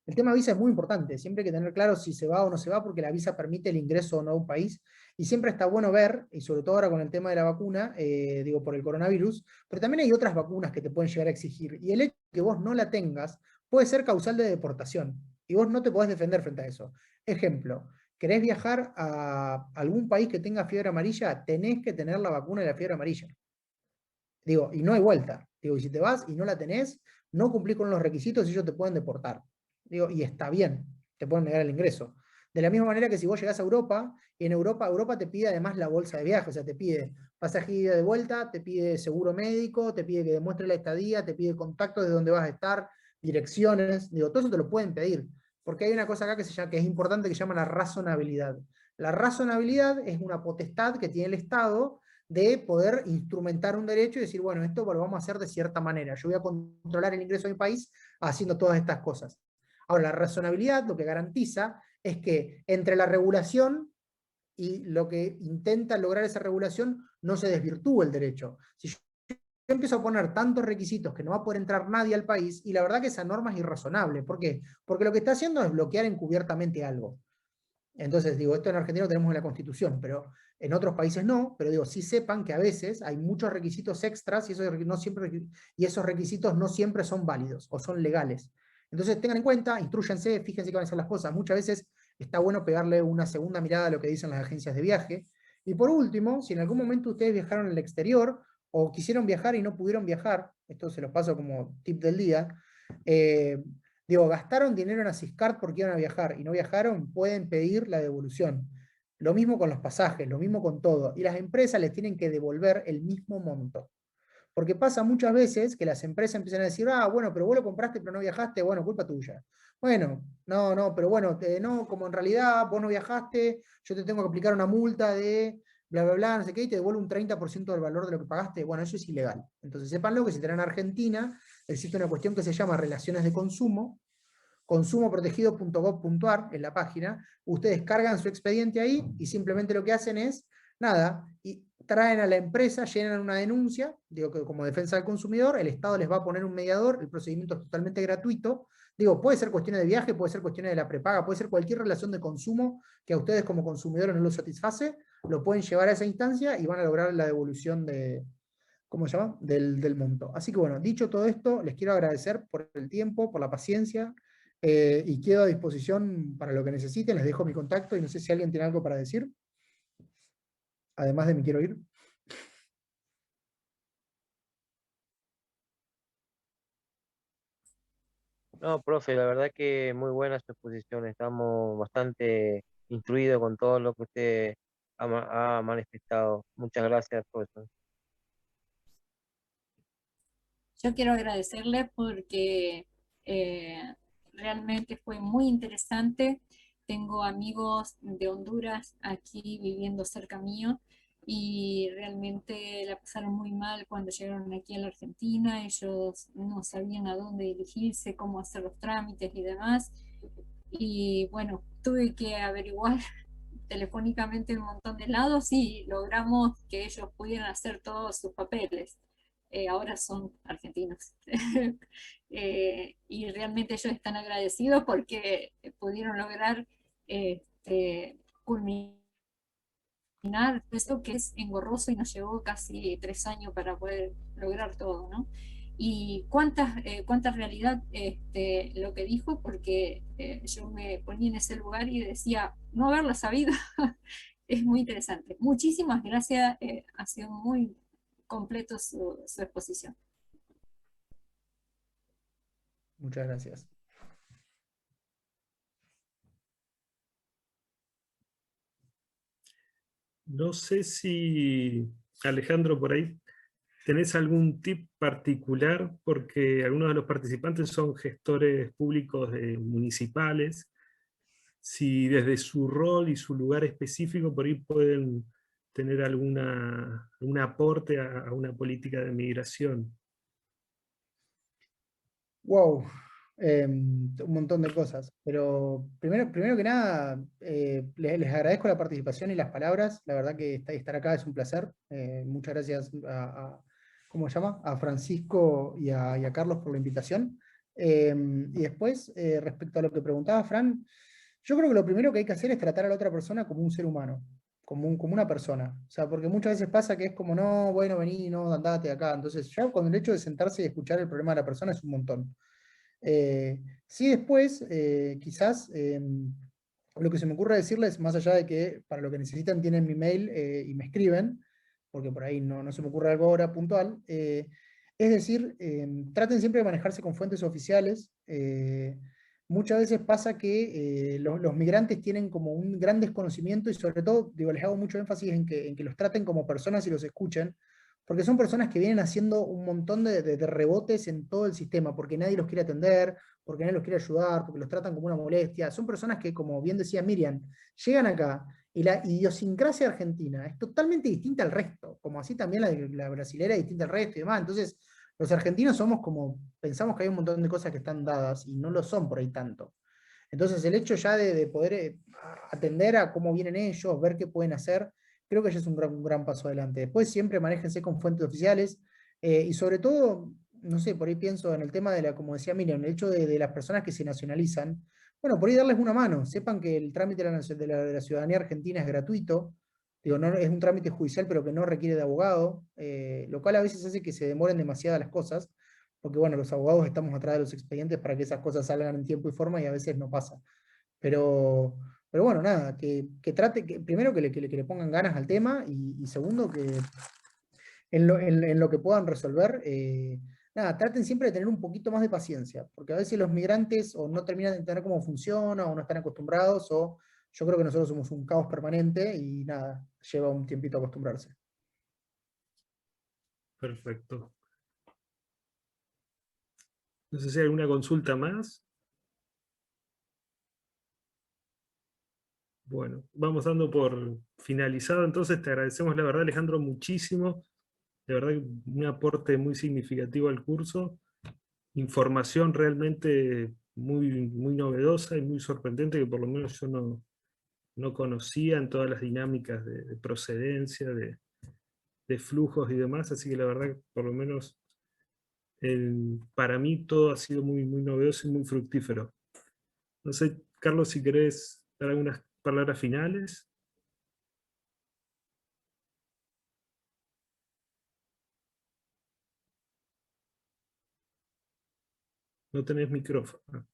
El tema visa es muy importante, siempre hay que tener claro si se va o no se va, porque la visa permite el ingreso o no a un país, y siempre está bueno ver, y sobre todo ahora con el tema de la vacuna, digo por el coronavirus, pero también hay otras vacunas que te pueden llegar a exigir, y el hecho de que vos no la tengas puede ser causal de deportación, y vos no te podés defender frente a eso. Ejemplo, ¿querés viajar a algún país que tenga fiebre amarilla? Tenés que tener la vacuna de la fiebre amarilla. Digo, y no hay vuelta. Digo, y si te vas y no la tenés, no cumplís con los requisitos y ellos te pueden deportar. Digo, y está bien, te pueden negar el ingreso. De la misma manera que si vos llegás a Europa, y en Europa te pide además la bolsa de viaje, o sea, te pide pasaje de ida y de vuelta, te pide seguro médico, te pide que demuestre la estadía, te pide contactos de dónde vas a estar, direcciones, digo, todo eso te lo pueden pedir. Porque hay una cosa acá que es importante que se llama la razonabilidad. La razonabilidad es una potestad que tiene el Estado de poder instrumentar un derecho y decir, bueno, esto lo vamos a hacer de cierta manera. Yo voy a controlar el ingreso de mi país haciendo todas estas cosas. Ahora, la razonabilidad lo que garantiza es que entre la regulación y lo que intenta lograr esa regulación no se desvirtúe el derecho. Si yo empiezo a poner tantos requisitos que no va a poder entrar nadie al país, y la verdad que esa norma es irrazonable. ¿Por qué? Porque lo que está haciendo es bloquear encubiertamente algo. Entonces, digo, esto en Argentina lo tenemos en la Constitución, pero en otros países no, pero digo, sí sepan que a veces hay muchos requisitos extras y esos requisitos no siempre son válidos o son legales. Entonces tengan en cuenta, instrúyanse, fíjense qué van a ser las cosas. Muchas veces está bueno pegarle una segunda mirada a lo que dicen las agencias de viaje. Y por último, si en algún momento ustedes viajaron al exterior o quisieron viajar y no pudieron viajar, esto se los paso como tip del día, digo, gastaron dinero en Asiscard porque iban a viajar y no viajaron, pueden pedir la devolución. Lo mismo con los pasajes, lo mismo con todo. Y las empresas les tienen que devolver el mismo monto. Porque pasa muchas veces que las empresas empiezan a decir, ah, bueno, pero vos lo compraste pero no viajaste, bueno, culpa tuya. Bueno, no, pero bueno, no, como en realidad vos no viajaste, yo te tengo que aplicar una multa de bla, bla, bla, no sé qué, y te devuelvo un 30% del valor de lo que pagaste. Bueno, eso es ilegal. Entonces, sépanlo que si están en Argentina, existe una cuestión que se llama relaciones de consumo, consumoprotegido.gov.ar en la página, ustedes cargan su expediente ahí y simplemente lo que hacen es, nada, y traen a la empresa, llenan una denuncia, digo que como defensa del consumidor, el Estado les va a poner un mediador, el procedimiento es totalmente gratuito, digo, puede ser cuestiones de viaje, puede ser cuestiones de la prepaga, puede ser cualquier relación de consumo que a ustedes como consumidores no los satisface, lo pueden llevar a esa instancia y van a lograr la devolución de, ¿cómo se llama? Del monto. Así que bueno, dicho todo esto, les quiero agradecer por el tiempo, por la paciencia, y quedo a disposición para lo que necesiten, les dejo mi contacto y no sé si alguien tiene algo para decir, además de me quiero ir. No, profe, la verdad que muy buena su exposición. Estamos bastante instruidos con todo lo que usted ha manifestado. Muchas gracias, profesor. Yo quiero agradecerle porque eh, realmente fue muy interesante. Tengo amigos de Honduras aquí viviendo cerca mío y realmente la pasaron muy mal cuando llegaron aquí a la Argentina. Ellos no sabían a dónde dirigirse, cómo hacer los trámites y demás. Y bueno, tuve que averiguar telefónicamente en un montón de lados y logramos que ellos pudieran hacer todos sus papeles. Ahora son argentinos. Y realmente ellos están agradecidos porque pudieron lograr culminar esto que es engorroso y nos llevó casi 3 años para poder lograr todo, ¿no? Y cuánta realidad lo que dijo, porque yo me ponía en ese lugar y decía, no haberlo sabido. Es muy interesante. Muchísimas gracias, ha sido muy completo su exposición. Muchas gracias. No sé si, Alejandro, por ahí tenés algún tip particular, porque algunos de los participantes son gestores públicos municipales, si desde su rol y su lugar específico por ahí pueden tener algún aporte a una política de migración. Wow, un montón de cosas. Pero primero que nada, les agradezco la participación y las palabras. La verdad que estar acá es un placer. Muchas gracias ¿cómo se llama? A Francisco y a Carlos por la invitación. Y después, respecto a lo que preguntaba Fran, yo creo que lo primero que hay que hacer es tratar a la otra persona como un ser humano, como una persona. O sea, porque muchas veces pasa que es como, no, bueno, vení, no, andate acá. Entonces, ya con el hecho de sentarse y escuchar el problema de la persona es un montón. Sí, después, quizás, lo que se me ocurre decirles, más allá de que para lo que necesitan tienen mi mail y me escriben, porque por ahí no se me ocurre algo ahora puntual, es decir, traten siempre de manejarse con fuentes oficiales. Muchas veces pasa que los migrantes tienen como un gran desconocimiento y sobre todo, digo, les hago mucho énfasis en que los traten como personas y los escuchen, porque son personas que vienen haciendo un montón de rebotes en todo el sistema, porque nadie los quiere atender, porque nadie los quiere ayudar, porque los tratan como una molestia. Son personas que, como bien decía Miriam, llegan acá y la idiosincrasia argentina es totalmente distinta al resto, como así también la brasilera es distinta al resto y demás. Entonces, los argentinos somos como, pensamos que hay un montón de cosas que están dadas y no lo son por ahí tanto. Entonces, el hecho ya de poder atender a cómo vienen ellos, ver qué pueden hacer, creo que ya es un gran paso adelante. Después siempre manéjense con fuentes oficiales y sobre todo, no sé, por ahí pienso en el tema de como decía Miriam, el hecho de las personas que se nacionalizan, bueno, por ahí darles una mano, sepan que el trámite de la ciudadanía argentina es gratuito, digo, no, es un trámite judicial pero que no requiere de abogado, lo cual a veces hace que se demoren demasiadas las cosas, porque bueno, los abogados estamos atrás de los expedientes para que esas cosas salgan en tiempo y forma y a veces no pasa. Pero, pero bueno, nada, que trate, primero que le pongan ganas al tema y segundo que en lo que puedan resolver, nada, traten siempre de tener un poquito más de paciencia, porque a veces los migrantes o no terminan de entender cómo funciona o no están acostumbrados o yo creo que nosotros somos un caos permanente y nada, lleva un tiempito acostumbrarse. Perfecto. No sé si hay alguna consulta más. Bueno, vamos dando por finalizado. Entonces te agradecemos la verdad, Alejandro, muchísimo. De verdad, un aporte muy significativo al curso. Información realmente muy novedosa y muy sorprendente que por lo menos yo no conocía en todas las dinámicas de procedencia, de flujos y demás, así que la verdad, por lo menos para mí todo ha sido muy, muy novedoso y muy fructífero. No sé, Carlos, si querés dar algunas palabras finales. No tenés micrófono.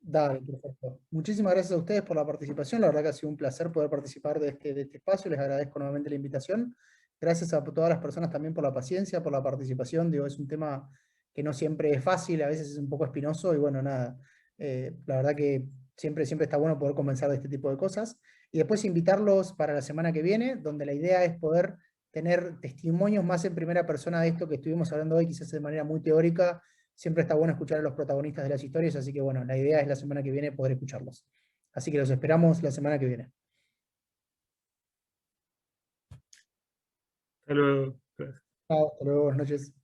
Dale, perfecto. Muchísimas gracias a ustedes por la participación. La verdad que ha sido un placer poder participar de este espacio. Les agradezco nuevamente la invitación. Gracias a todas las personas también por la paciencia, por la participación. Digo, es un tema que no siempre es fácil, a veces es un poco espinoso y bueno, nada. La verdad que siempre, siempre está bueno poder conversar de este tipo de cosas. Y después invitarlos para la semana que viene, donde la idea es poder tener testimonios más en primera persona de esto que estuvimos hablando hoy, quizás de manera muy teórica. Siempre está bueno escuchar a los protagonistas de las historias, así que bueno, la idea es la semana que viene poder escucharlos. Así que los esperamos la semana que viene. Hasta luego. Chao, hasta luego, buenas noches.